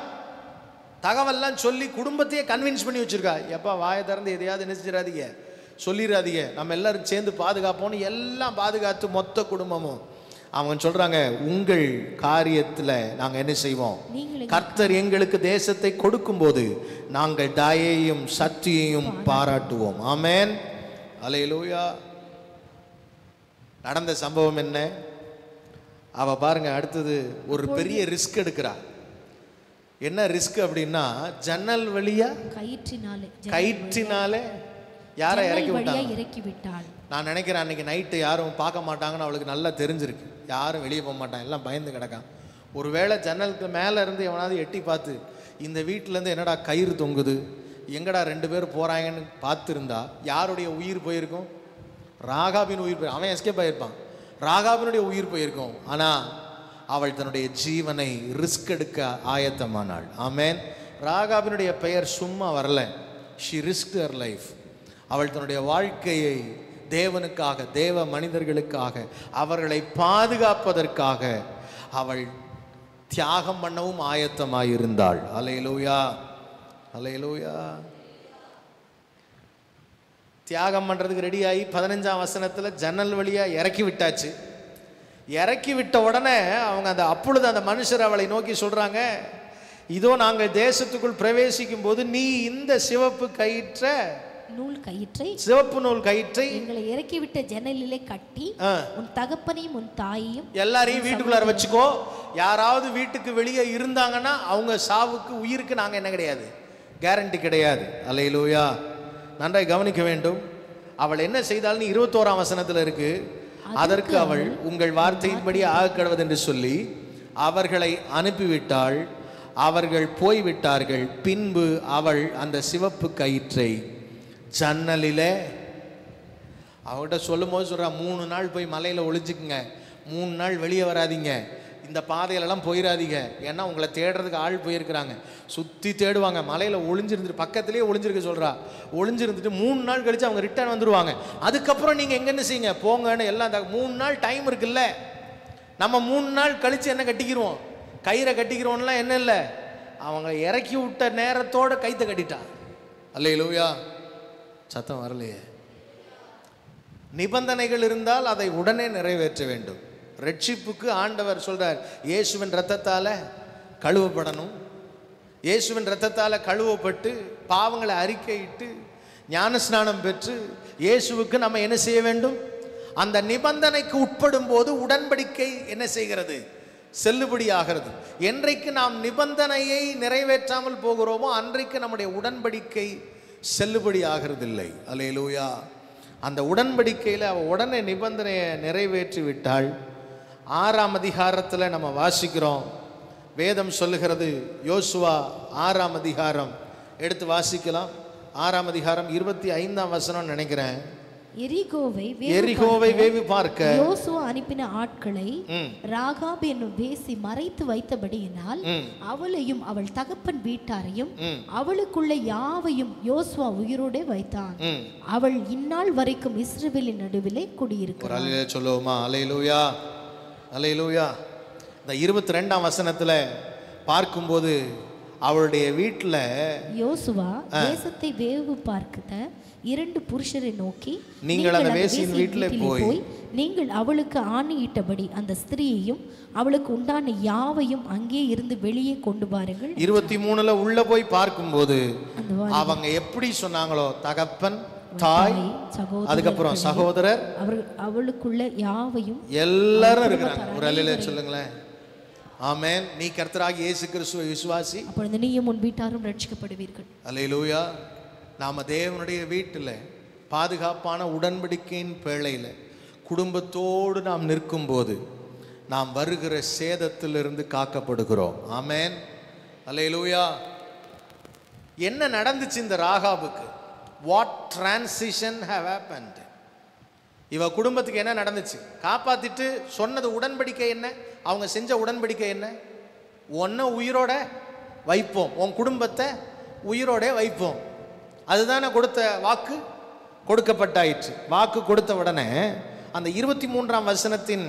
தகவல்லாம் சொல்லி குடும்பத்தையே கன்வின்ஸ் பண்ணி வச்சிருக்கா. எப்பா வாயை திறந்து எதையாவது நினைச்சிடாதீங்க, சொல்லிடாதீங்க, நம்ம எல்லாரும் சேர்ந்து பாதுகாப்போம்னு எல்லாம் பாதுகாத்து மொத்த குடும்பமும் அவங்க சொல்றாங்க, உங்கள் காரியத்தில் நாங்கள் என்ன செய்வோம்? கர்த்தர் எங்களுக்கு தேசத்தை கொடுக்கும் போது நாங்கள் தயையும் சக்தியையும் பாராட்டுவோம். ஆமென். அல்லேலூயா. நடந்த சம்பவம் என்ன? அவ பாருங்க, அடுத்தது ஒரு பெரிய ரிஸ்க் எடுக்கிறா. என்ன ரிஸ்க் அப்படின்னா, ஜன்னல் வழியா கயிற்றினாலே யாரை இறக்கி விட்டாள். நான் நினைக்கிறேன் அன்னைக்கு நைட்டு யாரும் பார்க்க மாட்டாங்கன்னு அவளுக்கு நல்லா தெரிஞ்சிருக்கு. யாரும் வெளியே போக மாட்டாங்க, எல்லாம் பயந்து கிடக்கான். ஒருவேளை ஜன்னலுக்கு மேலே இருந்து எவனாவது எட்டி பார்த்து இந்த வீட்டிலேருந்து என்னடா கயிறு தொங்குது, எங்கடா 2 பேர் போகிறாங்கன்னு பார்த்துருந்தா யாருடைய உயிர் போயிருக்கும்? ராகாபின் உயிர் போய், அவன் எஸ்கேப் ஆகியிருப்பான், ராகாபினுடைய உயிர் போயிருக்கும். ஆனால் அவள் தன்னுடைய ஜீவனை ரிஸ்க் எடுக்க ஆயத்தமானாள். ஆமென். ராகாபினுடைய பெயர் சும்மா வரல. she risked her life. அவள் தன்னுடைய வாழ்க்கையை தேவனுக்காக, தேவ மனிதர்களுக்காக, அவர்களை பாதுகாப்பதற்காக அவள் தியாகம் பண்ணவும் ஆயத்தமாயிருந்தாள். அல்லேலூயா. அல்லேலூயா. தியாகம் பண்றதுக்கு ரெடியாகி 15ஆம் வசனத்துல ஜன்னல் வழியா இறக்கி விட்டாச்சு. இறக்கி விட்ட உடனே அவங்க அப்பொழுது அந்த மனுஷர் அவளை நோக்கி சொல்றாங்க, இதோ நாங்கள் தேசத்துக்குள் பிரவேசிக்கும் போது நீ இந்த சிவப்பு நூல் கயிற்றை எங்களை இறக்கி விட்ட ஜன்னலிலே கட்டி உன் தகப்பனையும் உன் தாயையும் எல்லாரையும் வீட்டுக்குள்ளார வச்சுக்கோ. யாராவது வீட்டுக்கு வெளியே இருந்தாங்கன்னா அவங்க சாவுக்கு உயிருக்கு நாங்க என்ன கிடையாது, கேரண்டி கிடையாது. அல்லேலூயா. நன்றாய் கவனிக்க வேண்டும். அவள் என்ன செய்தாள்னு 21ஆம் வசனத்துல இருக்கு. அதற்கு அவள் உங்கள் வார்த்தையின்படி ஆகக்கடவது என்று சொல்லி அவர்களை அனுப்பிவிட்டாள். அவர்கள் போய்விட்டார்கள். பின்பு அவள் அந்த சிவப்பு கயிற்றை ஜன்னலிலே, அவகிட்ட சொல்லும் போது சொல்றா, 3 நாள் போய் மலையில ஒளிஞ்சுக்குங்க, 3 நாள் வெளியே வராதிங்க, இந்த பாதையிலலாம் போயிடாதீங்க, ஏன்னா உங்களை தேடுறதுக்கு ஆள் போயிருக்கிறாங்க, சுற்றி தேடுவாங்க, மலையில் ஒளிஞ்சிருந்துட்டு பக்கத்துலேயே ஒளிஞ்சிருக்க சொல்கிறா. ஒளிஞ்சிருந்துட்டு 3 நாள் கழித்து அவங்க ரிட்டர்ன் வந்துடுவாங்க. அதுக்கப்புறம் நீங்கள் எங்கன்னு செய்யுங்க, போங்கன்னு எல்லாம். 3 நாள் டைம் இருக்குல்ல, நம்ம 3 நாள் கழித்து என்ன கட்டிக்கிறோம், கயிறை கட்டிக்கிறோம்லாம் என்ன இல்லை, அவங்க இறக்கி விட்ட நேரத்தோட கைத்தை கட்டிட்டான். அல்லேலூயா. சத்தம் வரலையே. நிபந்தனைகள் இருந்தால் அதை உடனே நிறைவேற்ற வேண்டும். ரட்சிப்புக்கு ஆண்டவர் சொல்றார், இயேசுவின் இரத்தத்தால கழுவப்படணும். இயேசுவின் இரத்தத்தால கழுவப்பட்டு பாவங்களை அறிக்கையிட்டு ஞானஸ்நானம் பெற்று இயேசுவுக்கு நம்ம என்ன செய்ய வேண்டும்? அந்த நிபந்தனைக்கு உட்படும் போது உடன்படிக்கை என்ன செய்கிறது? செல்லுபடியாகிறது. என்றைக்கு நாம் நிபந்தனையை நிறைவேற்றாமல் போகிறோமோ அன்றைக்கு நம்முடைய உடன்படிக்கை செல்லுபடி ஆகிறதில்லை. அல்லேலூயா. அந்த உடன்படிக்கையில் அவள் உடனே நிபந்தனையை நிறைவேற்றி விட்டாள். 6ஆம் அதிகாரத்தில் நம்ம வாசிக்கிறோம், வேதம் சொல்லுகிறது, யோசுவா 6ஆம் அதிகாரம் எடுத்து வாசிக்கலாம். 6ஆம் அதிகாரம் 25ஆம் வசனம் நினைக்கிறேன். எரிகோவை வேவி பார்க்க யோசுவா அனுப்பின ஆட்களை ராகாப் என்னும் வேசி மறைத்து வைத்தபடியினால் அவளையும் அவள் தகப்பன் வீட்டாரையும் அவளுக்குள்ள யாவையும் யோசுவா உயிரோட வைத்தான். அவள் இந்நாள் வரைக்கும் இஸ்ரவேலின் நடுவிலே குடியிருக்கிறாள். சொல்லுவோமா? அல்லேலூயா, அல்லேலூயா. இந்த 22ஆம் வசனத்துல பார்க்கும்போது அவளுடைய வீட்டில் யோசுவா தேசத்தை வேவு பார்க்க 2 புருஷரை நோக்கி, நீங்கள் அந்த வேசியின் வீட்டில் போய் நீங்கள் அவளுக்கு ஆணையிட்டபடி அந்த ஸ்திரீயையும் அவளுக்கு உண்டான யாவையும் அங்கே இருந்து வெளியே கொண்டு பாருங்கள். 23ல உள்ள போய் பார்க்கும்போது அவங்க எப்படி சொன்னாங்களோ, தகப்பன், தாய், அதுக்கப்புறம் சகோதரர், அவளுக்குள்ள யாவையும் எல்லாரும் இருக்கிறாங்க. ஒரு அல்லேலூயா சொல்லுங்களேன். ஆமென். நீ கர்த்தராகிய இயேசு கிறிஸ்துவை விசுவாசி, அப்பொழுது நீயும் உன் வீட்டாரும் ரட்சிக்கப்படுவீர்கள். அல்லேலூயா. நாம தேவனுடைய வீட்டில் பாதுகாப்பான உடன்படிக்கையின் பேழையில் குடும்பத்தோடு நாம் நிற்கும் போது நாம் வருகிற சேதத்திலிருந்து காக்கப்படுகிறோம். ஆமென், அல்லேலூயா. என்ன நடந்துச்சு இந்த ராகாபுக்கு? What transition have happened? இவ குடும்பத்துக்கு என்ன நடந்துச்சு? காப்பாத்திட்டு சொன்னது உடன்படிக்கை என்ன? அவங்க செஞ்ச உடன்படிக்கை என்ன? ஒன்ன உயிரோட வைப்போம், உன் குடும்பத்தை உயிரோட வைப்போம், அதுதானே கொடுத்த வாக்கு. கொடுக்கப்பட்டாயிற்று. வாக்கு கொடுத்த உடனே அந்த 23ஆம் வசனத்தின்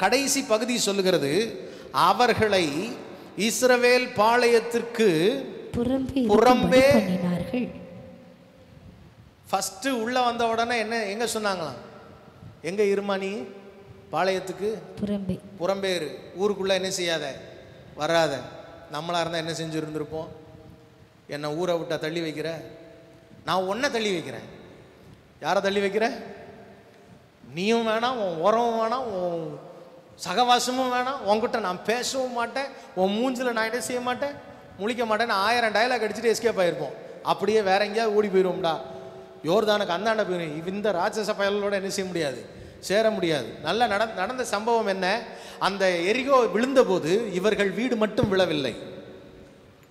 கடைசி பகுதி சொல்லுகிறது, அவர்களை இஸ்ரவேல் பாளையத்திற்கு புறம்பே ஃபர்ஸ்ட் உள்ள வந்த உடனே என்ன எங்க சொன்னாங்களாம்? எங்க இருமானி? பாளையத்துக்கு புறம்பேரு, ஊருக்குள்ள என்ன செய்யாத, வராத. நம்மளா இருந்தா என்ன செஞ்சு இருந்திருப்போம்? என்னை ஊரை விட்டா தள்ளி வைக்கிற? நான் ஒன்றை தள்ளி வைக்கிறேன். யாரை தள்ளி வைக்கிற? நீயும் வேணாம், உன் உரமும் வேணாம், உன் சகவாசமும் வேணாம், உன்கிட்ட நான் பேசவும் மாட்டேன், உன் மூஞ்சில் நான் என்ன செய்ய மாட்டேன், முழிக்க மாட்டேன்னு 1000 டயலாக் அடிச்சுட்டு எஸ்கேப் ஆகிருப்போம். அப்படியே வேற எங்கேயாவது ஓடி போயிடுவோம்டா, யோர்தானுக்கு அந்தாண்ட போயிடும். இந்த ராட்சச பயலோட என்ன செய்ய முடியாது, சேர முடியாது. நல்ல நடந்த சம்பவம் என்ன? அந்த எரிகோ விழுந்த போது இவர்கள் வீடு மட்டும் விழவில்லை.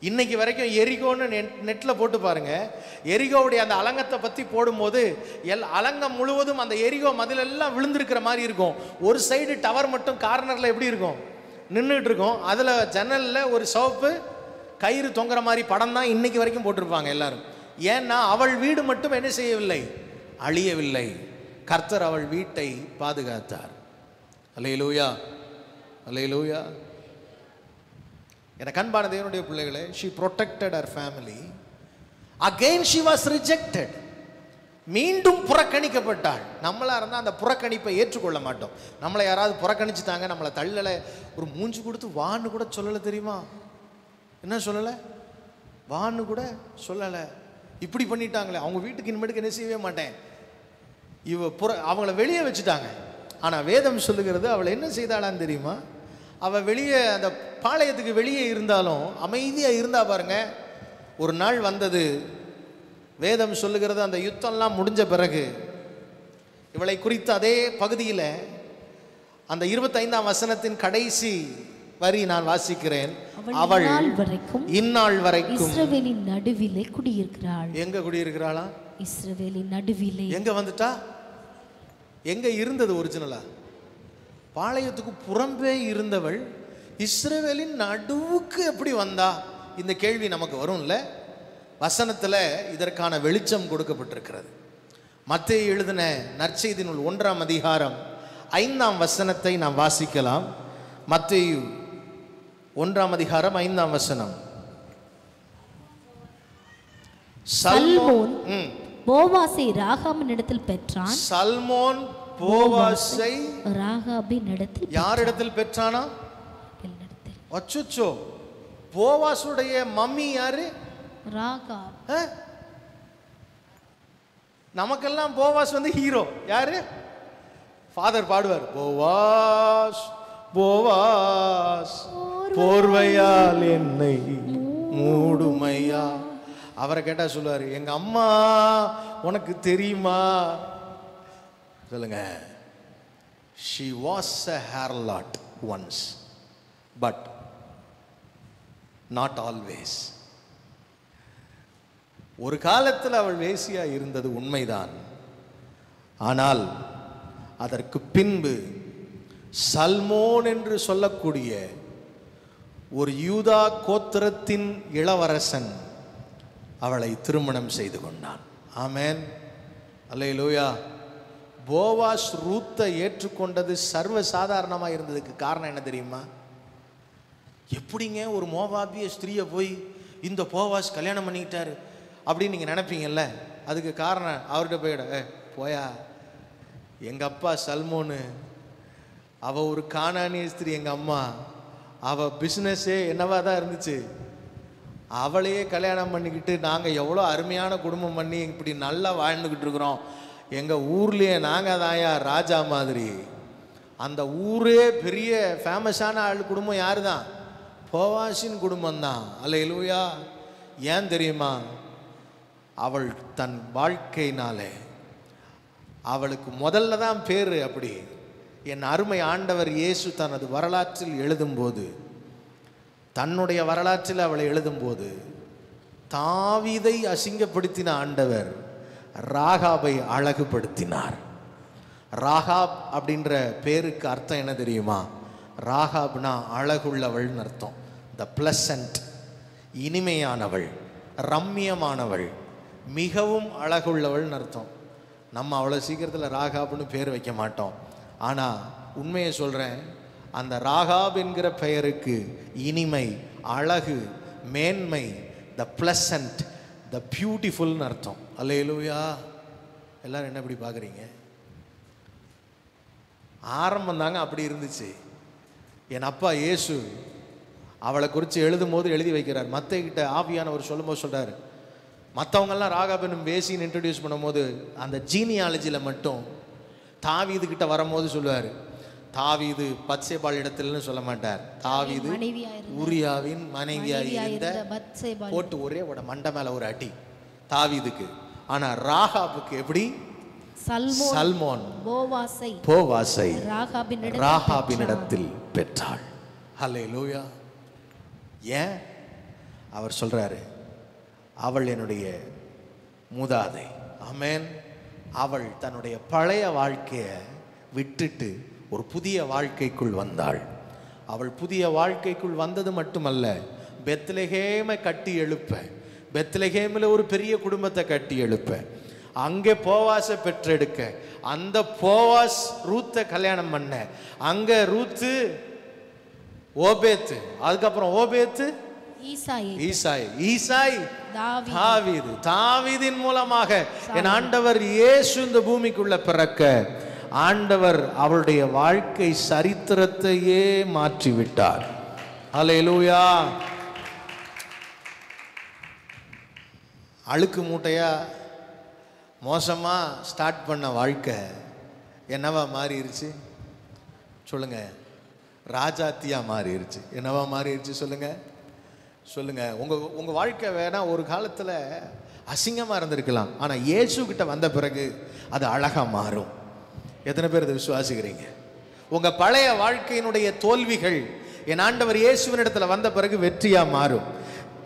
இன்னைக்கு வரைக்கும் எரிகோன்னு நெட்டில் போட்டு பாருங்க. எரிகோவுடைய அந்த அலங்கத்தை பற்றி போடும்போது அலங்கம் முழுவதும் அந்த எரிகோ மதிலெல்லாம் விழுந்திருக்கிற மாதிரி இருக்கும். ஒரு சைடு டவர் மட்டும் கார்னரில் எப்படி இருக்கும், நின்றுட்டு இருக்கும். அதில் ஜன்னலில் ஒரு சிவப்பு கயிறு தொங்குற மாதிரி படம் தான் இன்னைக்கு வரைக்கும் போட்டிருப்பாங்க எல்லாரும். ஏன்னா அவள் வீடு மட்டும் என்ன செய்யவில்லை, அழியவில்லை. கர்த்தர் அவள் வீட்டை பாதுகாத்தார். அல்லேலூயா, அல்லேலூயா. எனக்கு அன்பான தேவனுடைய பிள்ளைகளே, she protected her family. Again she was rejected. மீண்டும் புறக்கணிக்கப்பட்டாள். நம்மளா இருந்தால் அந்த புறக்கணிப்பை ஏற்றுக்கொள்ள மாட்டோம். நம்மளை யாராவது புறக்கணிச்சுட்டாங்க, நம்மளை தள்ளலை, ஒரு மூஞ்சி கொடுத்து வான்னு கூட சொல்லலை தெரியுமா? என்ன சொல்லலை? வான்னு கூட சொல்லலை. இப்படி பண்ணிட்டாங்களே, அவங்க வீட்டுக்கு இனிமேட்டுக்கு என்ன செய்யவே மாட்டேன். அவங்கள வெளியே வச்சுட்டாங்க. ஆனால் வேதம் சொல்லுகிறது அவளை என்ன செய்தாளான்னு தெரியுமா? அவள் வெளியே அந்த பாளையத்துக்கு வெளியே இருந்தாலும் அமைதியாக இருந்தா பாருங்க. ஒரு நாள் வந்தது, வேதம் சொல்லுகிறது, அந்த யுத்தம்லாம் முடிஞ்ச பிறகு இவளை குறித்து அதே பகுதியில் அந்த 25ஆம் வசனத்தின் கடைசி வரி நான் வாசிக்கிறேன். அவள் இந்நாள் வரைக்கும் இஸ்ரவேலின் நடுவிலே குடியிருக்கிறாள். எங்க குடியிருக்கிறாளா? இஸ்ரவேலின் நடுவிலே. எங்க வந்துட்டா? எங்க இருந்தது ஒரிஜினலா? பாளையத்துக்கு புறம்பே இருந்தவள் இஸ்ரவேலின் நடுவுக்கு எப்படி வந்தா? இந்த கேள்வி நமக்கு வரும்ல. வசனத்தில் இதற்கான வெளிச்சம் கொடுக்கப்பட்டிருக்கிறது. மத்தேயு எழுதின நற்செய்தி நூல் 1ஆம் அதிகாரம் 5ஆம் வசனத்தை நாம் வாசிக்கலாம். மத்தேயு 1ஆம் அதிகாரம் 5ஆம் வசனம். சல்மோன் போவாசை ராகாபின் இடத்தில் பெற்றான். சல்மோன் போவாசை ராகாபின் இடத்தில். யார் இடத்தில் பெற்றானா? அச்சோ, போவாசுடைய மம்மி யாரு? ராகாப். நமக்கெல்லாம் போவாஸ் வந்து ஹீரோ. யாரு? ஃபாதர் பாடுவார், போவாஸ் போவாஸ் போர்வையால் என்னை மூடுமையா. அவரை கேட்டா சொல்லுவாரு, எங்க அம்மா உனக்கு தெரியுமா? சொல்லுங்க. She was a harlot once, but not always. ஒரு காலத்தில் அவள் வேசியா இருந்தது உண்மைதான். ஆனால் அதற்கு பின்பு சல்மோன் என்று சொல்லக்கூடிய ஒரு யூதா கோத்திரத்தின் இளவரசன் அவளை திருமணம் செய்து கொண்டான். ஆமென், அல்லேலூயா. போவாஸ் ரூத்தை ஏற்றுக்கொண்டது சர்வ சாதாரணமாக இருந்ததுக்கு காரணம் என்ன தெரியுமா? எப்படிங்க ஒரு மோவாபிய ஸ்திரீயை போய் இந்த போவாஸ் கல்யாணம் பண்ணிக்கிட்டாரு அப்படின்னு நீங்கள் நினைப்பீங்கல்ல. அதுக்கு காரணம் அவர்கிட்ட போயா எங்கள் அப்பா சல்மோனு, அவள் ஒரு கானானிய ஸ்திரீ, எங்கள் அம்மா, அவள் பிஸ்னஸே என்னவா தான் இருந்துச்சு. அவளையே கல்யாணம் பண்ணிக்கிட்டு நாங்கள் எவ்வளோ அருமையான குடும்பம் பண்ணி இப்படி நல்லா வாழ்ந்துக்கிட்டு இருக்கிறோம். எங்கள் ஊர்லேயே நாங்கள் தாயா ராஜா மாதிரி. அந்த ஊரே பெரிய ஃபேமஸான ஆள் குடும்பம் யார் தான்? போவாசின் குடும்பம் தான். அல்லேலூயா. ஏன் தெரியுமா? அவள் தன் வாழ்க்கையினாலே அவளுக்கு முதல்ல தான் பேர். அப்படி என் அருமை ஆண்டவர் இயேசு தனது வரலாற்றில் எழுதும்போது, தன்னுடைய வரலாற்றில் அவளை எழுதும்போது, தாவீதை அசிங்கப்படுத்தின ஆண்டவர் ராகாபை அழகுபடுத்தினார். ராகாப் அப்படின்ற பேருக்கு அர்த்தம் என்ன தெரியுமா? ராகாப்னா அழகுள்ளவள்னு அர்த்தம். த பிளசன்ட், இனிமையானவள், ரம்மியமானவள், மிகவும் அழகுள்ளவள்னு அர்த்தம். நம்ம அவ்வளோ சீக்கிரத்தில் ராகாப்னு பேர் வைக்க மாட்டோம். ஆனால் உண்மையை சொல்கிறேன், அந்த ராகாப் என்கிற பெயருக்கு இனிமை, அழகு, மேன்மை, த பிளசன்ட், த பியூட்டிஃபுல்னு அர்த்தம். அல்லேலூயா. எல்லாரும் என்ன இப்படி பார்க்குறீங்க? ஆரம்பம் தாங்க அப்படி இருந்துச்சு. என் அப்பா இயேசு அவளை குறித்து எழுதும் போது எழுதி வைக்கிறார். மத்தேயுகிட்ட ஆவியானவர் சொல்லும்போது சொல்கிறார், மற்றவங்கெல்லாம் ராகாப் என்னும் வேசின்னு இன்ட்ரடியூஸ் பண்ணும்போது அந்த ஜீனியாலஜியில் மட்டும் தாவீதுகிட்ட வரும்போது சொல்லுவார், தாவீது பத்சேபாள் இடத்துலன்னு சொல்ல மாட்டார். தாவீது ஊரியாவின் மனைவியாய் இருந்த போட்டு ஒரே மண்டை மேல ஒரு அடி தாவீதுக்கு. ஆனா ராகாபுக்கு எப்படி? சல்மோன் போவாசை ராகாபினிடத்தில் பெற்றாள். ஹல்லேலூயா. ஏன் அவர் சொல்றாரு, அவள் என்னுடைய மூதாதை. ஆமென். அவள் தன்னுடைய பழைய வாழ்க்கையை விட்டுட்டு ஒரு புதிய வாழ்க்கைக்குள் வந்தாள். அவள் புதிய வாழ்க்கைக்குள் வந்தது மட்டுமல்ல, பெத்லெகேமை கட்டி எழுப்ப, பெத்லெகேமில் ஒரு பெரிய குடும்பத்தை கட்டி எழுப்ப, அங்கே போவாசை பெற்றெடுக்க, அந்த போவாஸ் ரூத்தை கல்யாணம் பண்ண, அங்கே ரூத்து ஓபேத்து, அதுக்கப்புறம் ஓபேத்து ஈசாய் தாவீது, தாவீதின் மூலமாக என் ஆண்டவர் இயேசு இந்த பூமிக்குள்ள பிறக்க ஆண்டவர் அவளுடைய வாழ்க்கை சரித்திரத்தையே மாற்றிவிட்டார். அல்லேலூயா. அழுக்கு மூட்டையா மோசமா ஸ்டார்ட் பண்ண வாழ்க்கை என்னவா மாறிடுச்சு சொல்லுங்க? ராஜாத்தியா மாறிடுச்சு. என்னவா மாறிடுச்சு சொல்லுங்க? சொல்லுங்க. உங்க வாழ்க்கை வேணா ஒரு காலத்துல அசிங்கமா இருந்திருக்கலாம், ஆனா இயேசு கிட்ட வந்த பிறகு அது அழகா மாறும். எத்தனை பேர் இதை விசுவாசிக்கிறீங்க? உங்க பழைய வாழ்க்கையினுடைய தோல்விகள் என் ஆண்டவர் இயேசுவின் இடத்துல வந்த பிறகு வெற்றியா மாறும்.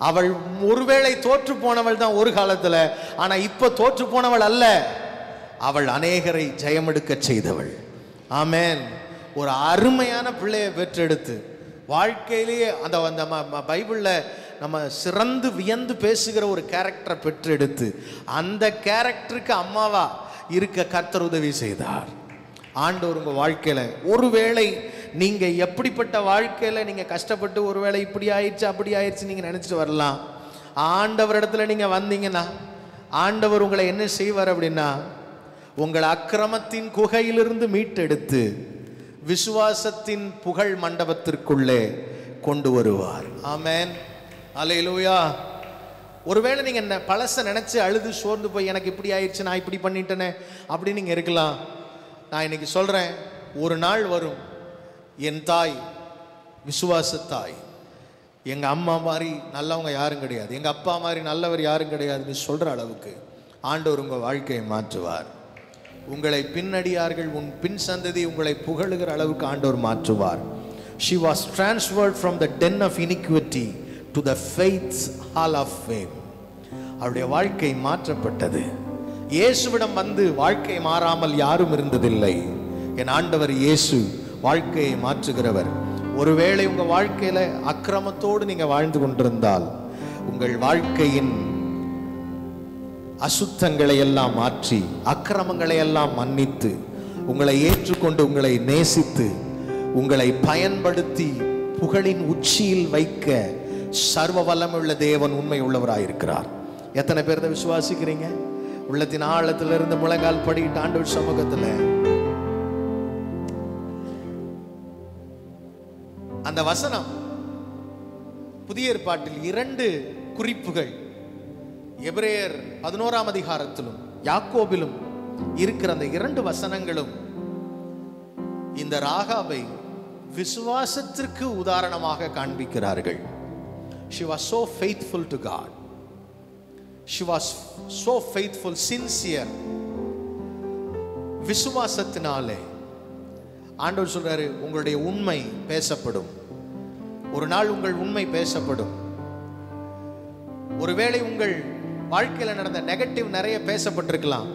அவள் ஒருவேளை தோற்று போனவள் தான் ஒரு காலத்துல, ஆனா இப்ப தோற்று போனவள் அல்ல, அவள் அநேகரை ஜெயமெடுக்க செய்தவள். ஆமென். ஒரு அருமையான பிள்ளையை பெற்றெடுத்து வாழ்க்கையிலேயே அந்த பைபிள்ல நம்ம சிறந்து வியந்து பேசுகிற ஒரு கேரக்டரை பெற்றெடுத்து அந்த கேரக்டருக்கு அம்மாவா இருக்க கர்த்தர் உதவி செய்தார். ஆண்டவர் உங்க வாழ்க்கையில ஒருவேளை நீங்க எப்படிப்பட்ட வாழ்க்கையில நீங்க கஷ்டப்பட்டு ஒருவேளை இப்படி ஆயிடுச்சு அப்படி ஆயிடுச்சு நீங்க நினைச்சிட்டு வரலாம். ஆண்டவர் இடத்துல நீங்க வந்தீங்கன்னா ஆண்டவர் உங்களை என்ன செய்வார் அப்படின்னா, உங்களை அக்கிரமத்தின் குகையிலிருந்து மீட்டெடுத்து விசுவாசத்தின் புகழ் மண்டபத்திற்குள்ளே கொண்டு வருவார். ஆமென். அல்லேலூயா. ஒருவேளை நீங்க என்ன பழச நினைச்சு அழுது சோர்ந்து போய் எனக்கு இப்படி ஆயிடுச்சு, நான் இப்படி பண்ணிட்டேனே அப்படின்னு நீங்க இருக்கலாம். நான் இன்னைக்கு சொல்றேன், ஒரு நாள் வரும், என் தாய் விசுவாச தாய், எங்க அம்மா மாதிரி நல்லவங்க யாரும் கிடையாது, எங்க அப்பா மாதிரி நல்லவர் யாரும் கிடையாதுன்னு சொல்ற அளவுக்கு ஆண்டவர் உங்க வாழ்க்கையை மாற்றுவார். உங்களை பின்னடியார்கள், உன் பின் சந்ததி உங்களை புகழுகிற அளவுக்கு ஆண்டவர் மாற்றுவார். She was transferred from the den of iniquity to the faith's hall of fame. அவருடைய வாழ்க்கை மாற்றப்பட்டது. இயேசுவிடம் வந்து வாழ்க்கை மாறாமல் யாரும் இருந்ததில்லை. என் ஆண்டவர் இயேசு வாழ்க்கையை மாற்றுகிறவர். ஒருவேளை உங்க வாழ்க்கையில அக்கிரமத்தோடு நீங்க வாழ்ந்து கொண்டிருந்தால், உங்கள் வாழ்க்கையின் அசுத்தங்களை எல்லாம் மாற்றி, அக்கிரமங்களை எல்லாம் மன்னித்து, உங்களை ஏற்றுக்கொண்டு, உங்களை நேசித்து, உங்களை பயன்படுத்தி புகழின் உச்சியில் வைக்க சர்வ வல்லமையுள்ள தேவன் உண்மை உள்ளவராயிருக்கிறார். எத்தனை பேர் இதை விசுவாசிக்கிறீங்க? உள்ளத்தின் ஆழத்திலிருந்து முழங்கால் படிக்கிட்டு ஆண்டவர் சமூகத்துல அந்த வசனம், புதிய ஏற்பாட்டில் 2 குறிப்புகள் எபிரேயர் 11ஆம் அதிகாரத்திலும் யாக்கோபிலும் இருக்கிற அந்த 2 வசனங்களும் இந்த ராகாபை விசுவாசத்திற்கு உதாரணமாக காண்பிக்கிறார்கள். She was so faithful to God. She was so faithful, sincere. விசுவாசத்தினாலே ஆண்டவர் சொல்றாரு, உங்களுடைய உண்மை பேசப்படும். ஒரு நாள் உங்கள் உண்மை பேசப்படும். ஒருவேளை உங்கள் வாழ்க்கையில் நடந்த நெகட்டிவ் நிறைய பேசப்பட்டிருக்கலாம்,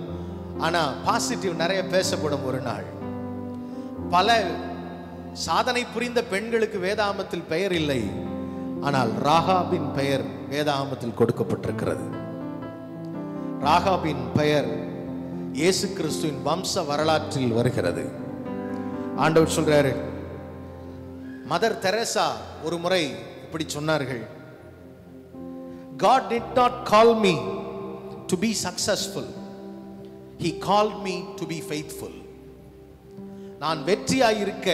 ஆனா பாசிட்டிவ் நிறைய பேசப்படும் ஒரு நாள். பல சாதனை புரிந்த பெண்களுக்கு வேதாகமத்தில் பெயர் இல்லை, ஆனால் ராகாபின் பெயர் வேதாகமத்தில் கொடுக்கப்பட்டிருக்கிறது. ராகாபின் பெயர் இயேசு கிறிஸ்துவின் வம்ச வரலாற்றில் வருகிறது. ஆண்டவர் சொல்றாரு, மதர் தெரேசா ஒரு முறை இப்படி சொன்னார்கள், God did not call me to be successful, He called me to be faithful. நான் வெற்றியாயிருக்க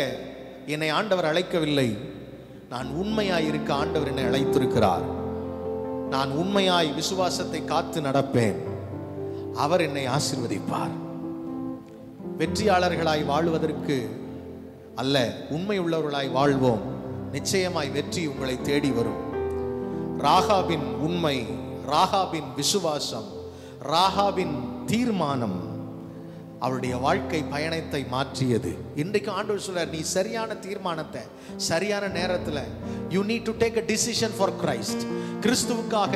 என்னை ஆண்டவர் அழைக்கவில்லை, நான் உண்மையாயிருக்க ஆண்டவர் என்னை அழைத்திருக்கிறார். நான் உண்மையாய் விசுவாசத்தை காத்து நடப்பேன், அவர் என்னை ஆசீர்வதிப்பார். வெற்றியாளர்களாய் வாழ்வதற்கு அல்ல, உண்மை உள்ளவர்களாய் வாழ்வோம். நிச்சயமாய் வெற்றி உங்களை தேடி வரும். ராகாபின் உண்மை, ராகாபின் விசுவாசம், ராகாபின் தீர்மானம் அவருடைய வாழ்க்கை பயணத்தை மாற்றியது. இன்றைக்கு ஆண்டவர் சொல்றார், நீ சரியான தீர்மானத்தை சரியான நேரத்தில், you need to take a decision for Christ. கிறிஸ்துவுக்காக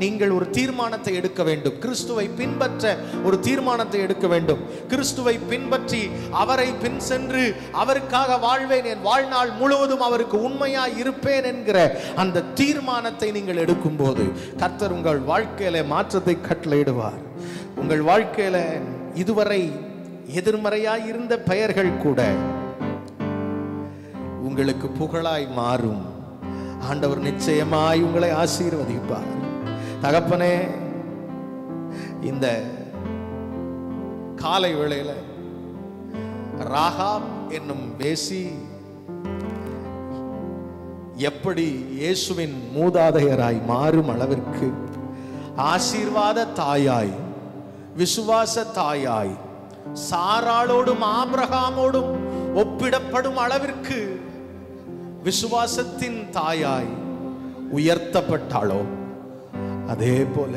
நீங்கள் ஒரு தீர்மானத்தை எடுக்க வேண்டும். கிறிஸ்துவை பின்பற்ற ஒரு தீர்மானத்தை எடுக்க வேண்டும். கிறிஸ்துவை பின்பற்றி அவரை பின் சென்று அவருக்காக வாழ்வேன், என் வாழ்நாள் முழுவதும் அவருக்கு உண்மையாய் இருப்பேன் என்கிற அந்த தீர்மானத்தை நீங்கள் எடுக்கும் போது கர்த்தர் உங்கள் வாழ்க்கையில மாற்றத்தை கட்டளையிடுவார். உங்கள் வாழ்க்கையில இதுவரை எதிர்மறையாய் இருந்த பெயர்கள் கூட உங்களுக்கு புகழாய் மாறும். ஆண்டவர் நிச்சயமாய் உங்களை ஆசீர்வதிப்பார். தகப்பனே, இந்த காலை வேளையில ராகாப் என்னும் வேசி எப்படி இயேசுவின் மூதாதையராய் மாறும் அளவிற்கு ஆசீர்வாத தாயாய், விசுவாச தாயாய், சாராளோடும் ஆபிரகாமோடும் ஒப்பிடப்படும் அளவிற்கு விசுவாசத்தின் தாயாய் உயர்த்தப்பட்டாளோ, அதே போல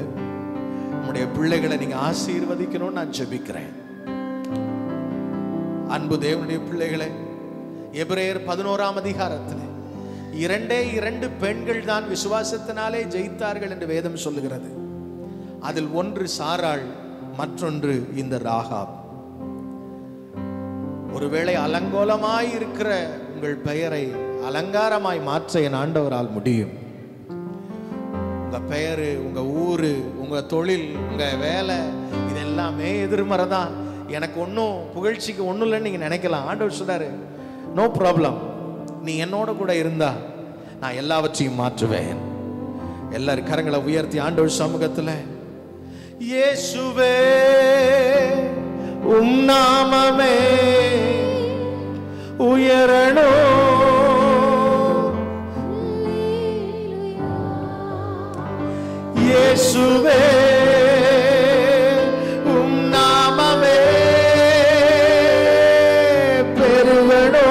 நம்முடைய பிள்ளைகளை நீங்க ஆசீர்வதிக்கணும்னு நான் ஜெபிக்கிறேன். அன்பு தேவனுடைய பிள்ளைகளை, எபிரேயர் 11ஆம் அதிகாரத்தில் 2 பெண்கள் தான் விசுவாசத்தினாலே ஜெயித்தார்கள் என்று வேதம் சொல்லுகிறது. அதில் ஒன்று சாராள், மற்றொன்று இந்த ராகாப். ஒருவேளை அலங்கோலமாய் இருக்கிற உங்கள் பெயரை அலங்காரமாய் மாற்ற என் ஆண்டவரால் முடியும். உங்க பெயரு, உங்க ஊரு, உங்க தொழில், உங்க வேலை, இதெல்லாமே எதிர்மறை தான். எனக்கு ஒன்றும் புகழ்ச்சிக்கு ஒன்றும் இல்லைன்னு நீங்க நினைக்கலாம். ஆண்டவர் சொல்றாரு, நோ ப்ராப்ளம், நீ என்னோட கூட இருந்தா நான் எல்லாவற்றையும் மாற்றுவேன். எல்லாரும் கரங்களை உயர்த்தி ஆண்டவர் சமூகத்தில், இயேசுவே உம் நாமமே உயரணோ, இயேசுவே உம் நாமமே பெருகணோ,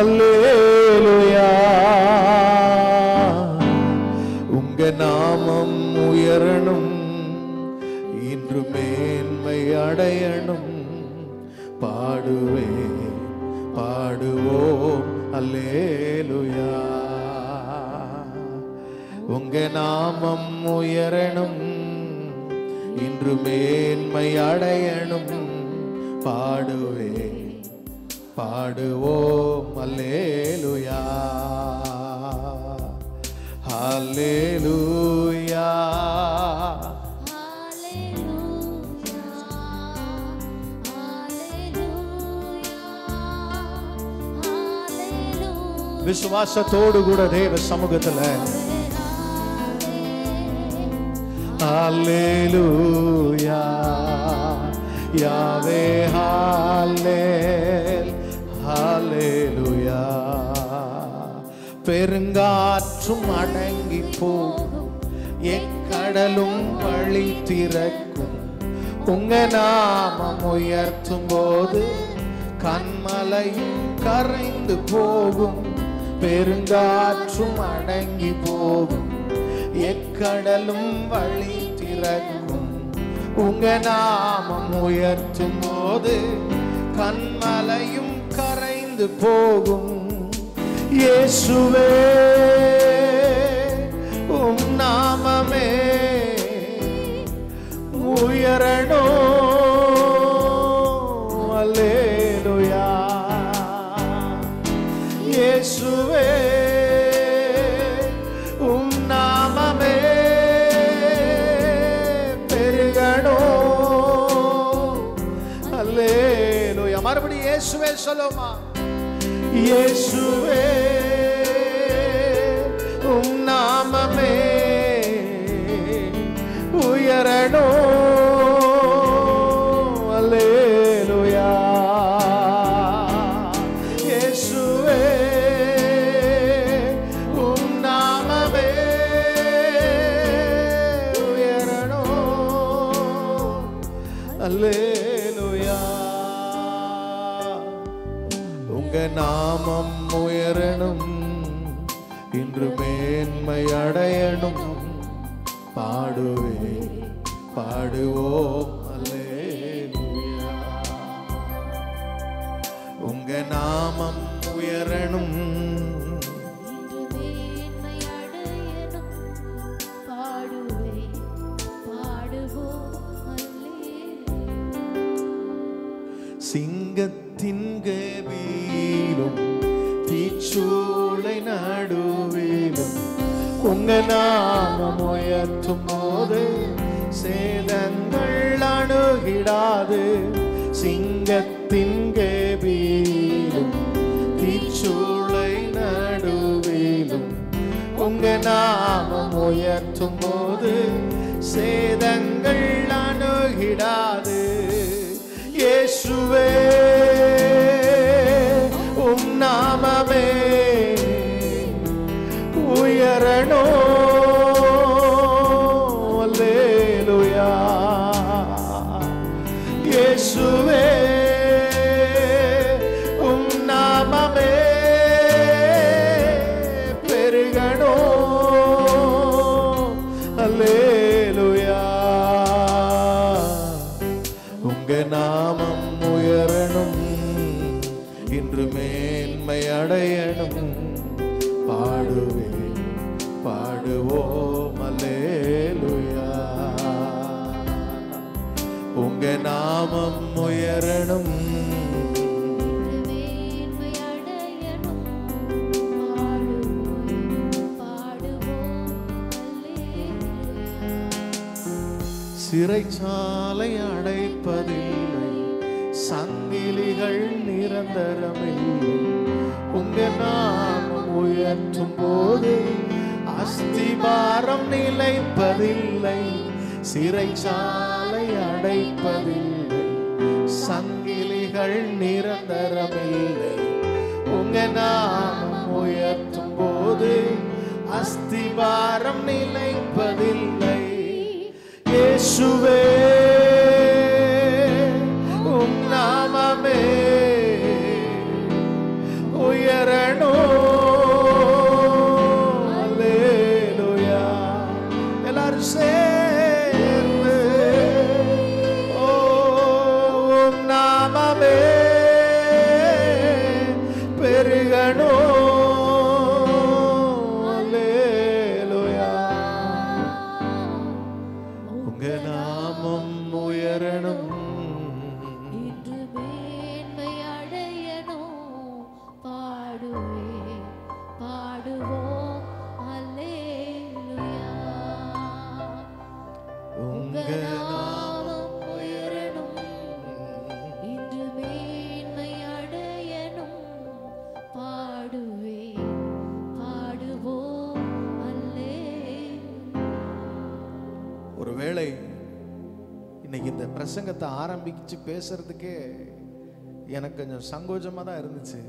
அல்லேலூயா. உங்க நாமம் உயரணும், இன்றும் மேன்மை அடையணும். பாடுவே பாடுவோம் அல்லேலூயா. உங்க நாமம் உயரணும், இன்று மேன்மை அடையணும். பாடுவே பாடுவோம் அல்லேலூயா. ஹல்லேலூயா விசுவாசத்தோடு கூட தேவ சமூகத்துல ஹல்லேலூயா யாவே ஹல்லேலூயா. பெருங்காற்றும் அடங்கி போகும், எக்கடலும் வழி திறக்கும். உங்க நாமம் உயர்த்தும் போது கன்மலையும் கரைந்து போகும். பெருங்காற்றும் அடங்கி போகும், எக்கடலும் வழி திறக்கும். உங்க நாமம் உயர்த்தும் போது கன்மலையும் கரைந்து போகும். இயேசுவே உம் நாமமே உயரணும். அல்லேலூயா. இயேசுவே உம் நாமமே பெருகணும். அல்லேலூயா. மறுபடியும் இயேசுவே சொல்லுமா. இயேசுவே உம் நாமமே உயரணும். அல்லேலூயா. இயேசுவே உம் நாமமே உயரணும். அல்லேலூயா. உங்க நாமம் உயரணும், இன்று மேன்மை அடையணும். பாடுவே பாடுவோம் அல்லேலூயா. உங்க நாமம் உயரணும், சிங்கத்தின் கெபீரும் தீச்சூளை நடுவிலும் உங்க நாமம் உயர்த்தும் போது சேதங்கள் அணுகிடாது. சிங்கத்தின் கெபீரும் தீச்சூளை நடுவிலும் உங்க நாமம் உயர்த்தும் போது சேதங்கள் அணுகிடாது. இயேசுவே உம் நாமமே உயரணும். அல்லேலூயா. இயேசுவே உம் நாமமே பெருகணும். அல்லேலூயா. உங்க நாமம் உயரணும், இன்று மேன்மை அடையணும். பாடுவே பாடுவோம் அல்லேலூயா. உங்க நாமம் உயரணும், சிறைச்சாலை அடைப்பதில்லை, சங்கிலிகள் நிரந்தரமில்லை. உங்க நாமம் உயர்த்தும் போது அஸ்திபாரம் நிலைப்பதில்லை. சிறைச்சாலை அடைப்பதில்லை, சங்கிலிகள் நிரந்தரமில்லை. உங்க நாமம் உயர்த்தும் போது அஸ்திபாரம் நிலைப்பதில்லை. இயேசுவே உம் நாமமே உயரணும். அல்லேலூயா. எல்லாரும் சேர்ந்து பிரசங்கத்தை ஆரம்பிச்சு பேசுறதுக்கே எனக்கு கொஞ்சம் சங்கோஜமாக தான் இருந்துச்சு.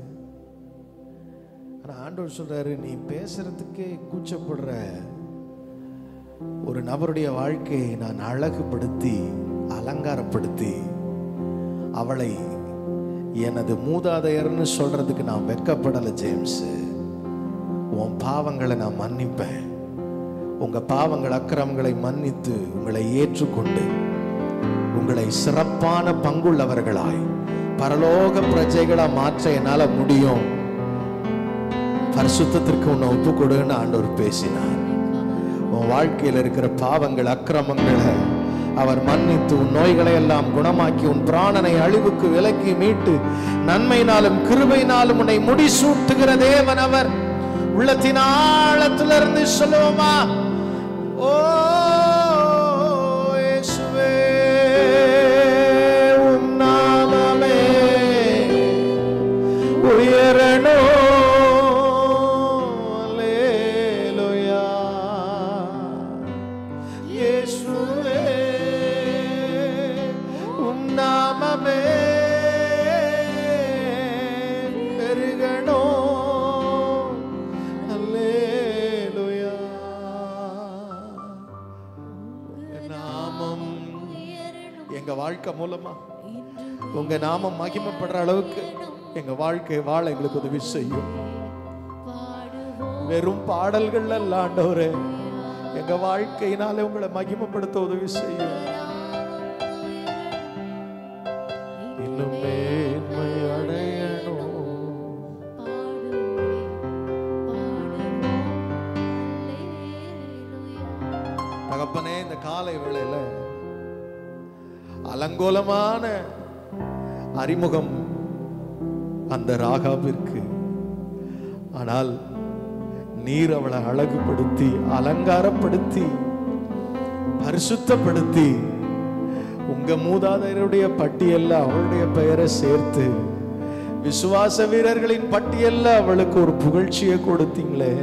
ஆனால் ஆண்டவர் சொல்றாரு, நீ பேசுறதுக்கே கூச்சப்படுற ஒரு நபருடைய வாழ்க்கையை நான் அழகுபடுத்தி அலங்காரப்படுத்தி அவளை எனது மூதாதையர்னு சொல்றதுக்கு நான் வெட்கப்படலை ஜேம்ஸ். உன் பாவங்களை நான் மன்னிப்பேன். உங்க பாவங்கள் அக்கிரமங்களை மன்னித்து உங்களை ஏற்றுக்கொண்டு உங்களை சிறப்பான பங்குள்ளவர்களாய் பரலோக பிரஜைகளா மாற்ற என்னால முடியும். பரிசுத்தத்திற்கு உன்னை ஒப்பு கொடுன்னு ஆண்டவர் பேசினார். உன் வாழ்க்கையில் இருக்கிற பாவங்கள் அக்கிரமங்களை அவர் மன்னித்து உன் நோய்களை எல்லாம் குணமாக்கி உன் பிராணனை அழிவுக்கு விலக்கி மீட்டு நன்மையினாலும் கிருபையினாலும் உன்னை முடிசூட்டுகிற தேவன் அவர். உள்ளத்தின் ஆழத்திலிருந்து சொல்லுவோமா, ஓ இயேசுவே உம் நாமமே உயரணும். அல்லேலூயா இயேசுவே உம் நாமமே பெருகணும். அல்லேலூயா நாமம் எங்க வாழ்க்கை மூலமா உங்க நாமம் மகிமைப்படுற அளவுக்கு எங்க வாழ்க்கை வாழ எங்களுக்கு உதவி செய்யும். வெறும் பாடல்கள் அல்ல ஆண்டவரே, எங்க வாழ்க்கையினாலே உங்களை மகிமைப்படுத்த உதவி செய்யும். இன்னும் மேன்மை அடையணும். தகப்பனே, இந்த காலை வேளையில அலங்கோலமான அறிமுகம் அந்த ராகாவிற்கு. ஆனால் நீர் அவளை அழகுபடுத்தி அலங்காரப்படுத்தி பரிசுத்தப்படுத்தி உங்க மூதாதையருடைய பட்டியல்ல அவளுடைய பெயரை சேர்த்து விசுவாச வீரர்களின் பட்டியல்ல அவளுக்கு ஒரு புகழ்ச்சியை கொடுத்தீங்களே.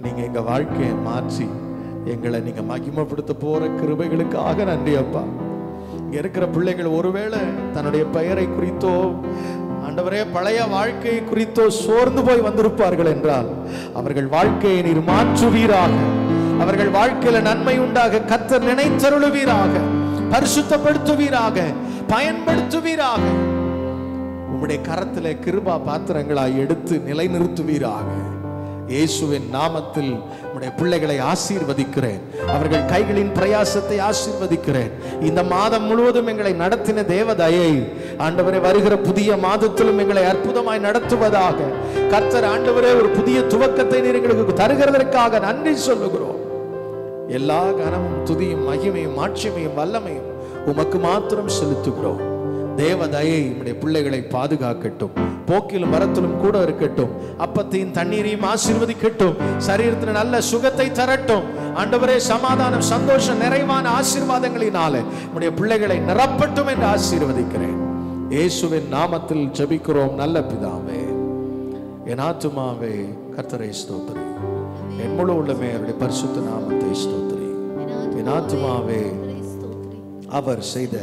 நீங்க எங்க வாழ்க்கையை மாற்றி எங்களை நீங்க மகிமைப்படுத்த போற கிருபைகளுக்காக நன்றி அப்பா. இங்க இருக்கிற பிள்ளைகள் ஒருவேளை தன்னுடைய பெயரை குறித்தோ ஆண்டவரே பழைய வாழ்க்கையை குறித்தோ சோர்ந்து போய் வந்திருப்பார்கள் என்றால் அவர்கள் வாழ்க்கையை நீர் மாற்றுவீராக. அவர்கள் வாழ்க்கையில நன்மை உண்டாக கர்த்தர் நினைத்தருளுவீராக, பரிசுத்தப்படுத்துவீராக, பயன்படுத்துவீராக. உம்முடைய கரத்திலே கிருபா பாத்திரங்களாய் எடுத்து நிலைநிறுத்துவீராக. இயேசுவின் நாமத்தில் உம்முடைய பிள்ளைகளை ஆசீர்வதிக்கிறேன். அவர்கள் கைகளின் பிரயாசத்தை ஆசீர்வதிக்கிறேன். இந்த மாதம் முழுவதும் எங்களை நடத்தின தேவதயை ஆண்டவரே வருகிற புதிய மாதத்திலும் எங்களை அற்புதமாய் நடத்துவதாக. கர்த்தர் ஆண்டவரே ஒரு புதிய துவக்கத்தை நீர் எங்களுக்கு தருகிறதற்காக நன்றி சொல்லுகிறோம். எல்லா கனமும் துதியும் மகிமையும் ஆட்சிமையும் வல்லமையும் உமக்கு மாத்திரம் செலுத்துகிறோம். தேவதயை நம்முடைய பிள்ளைகளை பாதுகாக்கட்டும். போக்கிலும் வரத்திலும் கூட இருக்கட்டும். அப்பத்தையும் தண்ணீரையும் ஆசீர்வதிக்கட்டும். சரீரத்தில் நல்ல சுகத்தை தரட்டும். ஆண்டவரே சமாதானம், சந்தோஷம், நிறைவான ஆசீர்வாதங்களினாலே நம்முடைய பிள்ளைகளை நிரப்பட்டும் என்று ஆசீர்வதிக்கிறேன். இயேசுவின் நாமத்தில் ஜெபிக்கிறோம் நல்ல பிதாவே. என் ஆத்துமாவே கர்த்தரை ஸ்தோத்திரி, என் முழு உள்ளமே அவருடைய பரிசுத்த நாமத்தை ஸ்தோத்திரி. என் ஆத்துமாவே அவர் செய்த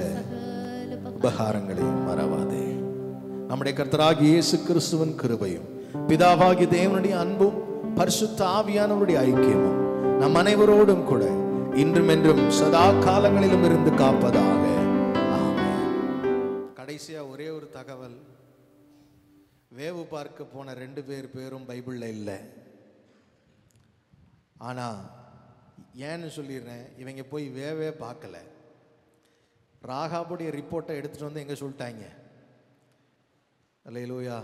உபகாரங்களை மறவாதே. நம்முடைய கர்த்தராகிய இயேசு கிறிஸ்துவின் கிருபையும் பிதாவாகிய தேவனுடைய அன்பும் பரிசுத்த ஆவியானவருடைய ஐக்கியமும் நம் அனைவரோடும் கூட இன்றும் என்றும் சதா காலங்களிலும் இருந்து காப்பதாக. ஆமென். கடைசியா ஒரே ஒரு தகவல். வேவு பார்க்க போன 2 பேரும் பைபிள்ல இல்லை. ஆனா ஏன்னு சொல்லிடுறேன், இவங்க போய் வேவே பார்க்கல. ராகாபுடைய ரிப்போர்ட்டை எடுத்துட்டு வந்து எங்க சொல்லிட்டாங்க. அல்லேலூயா.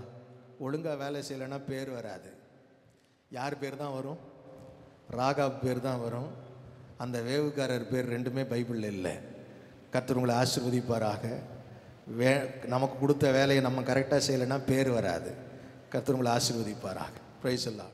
ஒழுங்கா வேலை செய்யலைன்னா பேர் வராது. யார் பேர் தான் வரும்? ராகாப் பேர் தான் வரும். அந்த வேவுக்காரர் பேர் 2மே பைபிளில் இல்லை. கர்த்தர் உங்களை ஆசீர்வதிப்பாராக. நமக்கு கொடுத்த வேலையை நம்ம கரெக்டாக செய்யலைன்னா பேர் வராது. கர்த்தர் உங்களை ஆசீர்வதிப்பாராக. பிரைஸ் எல்லாம்.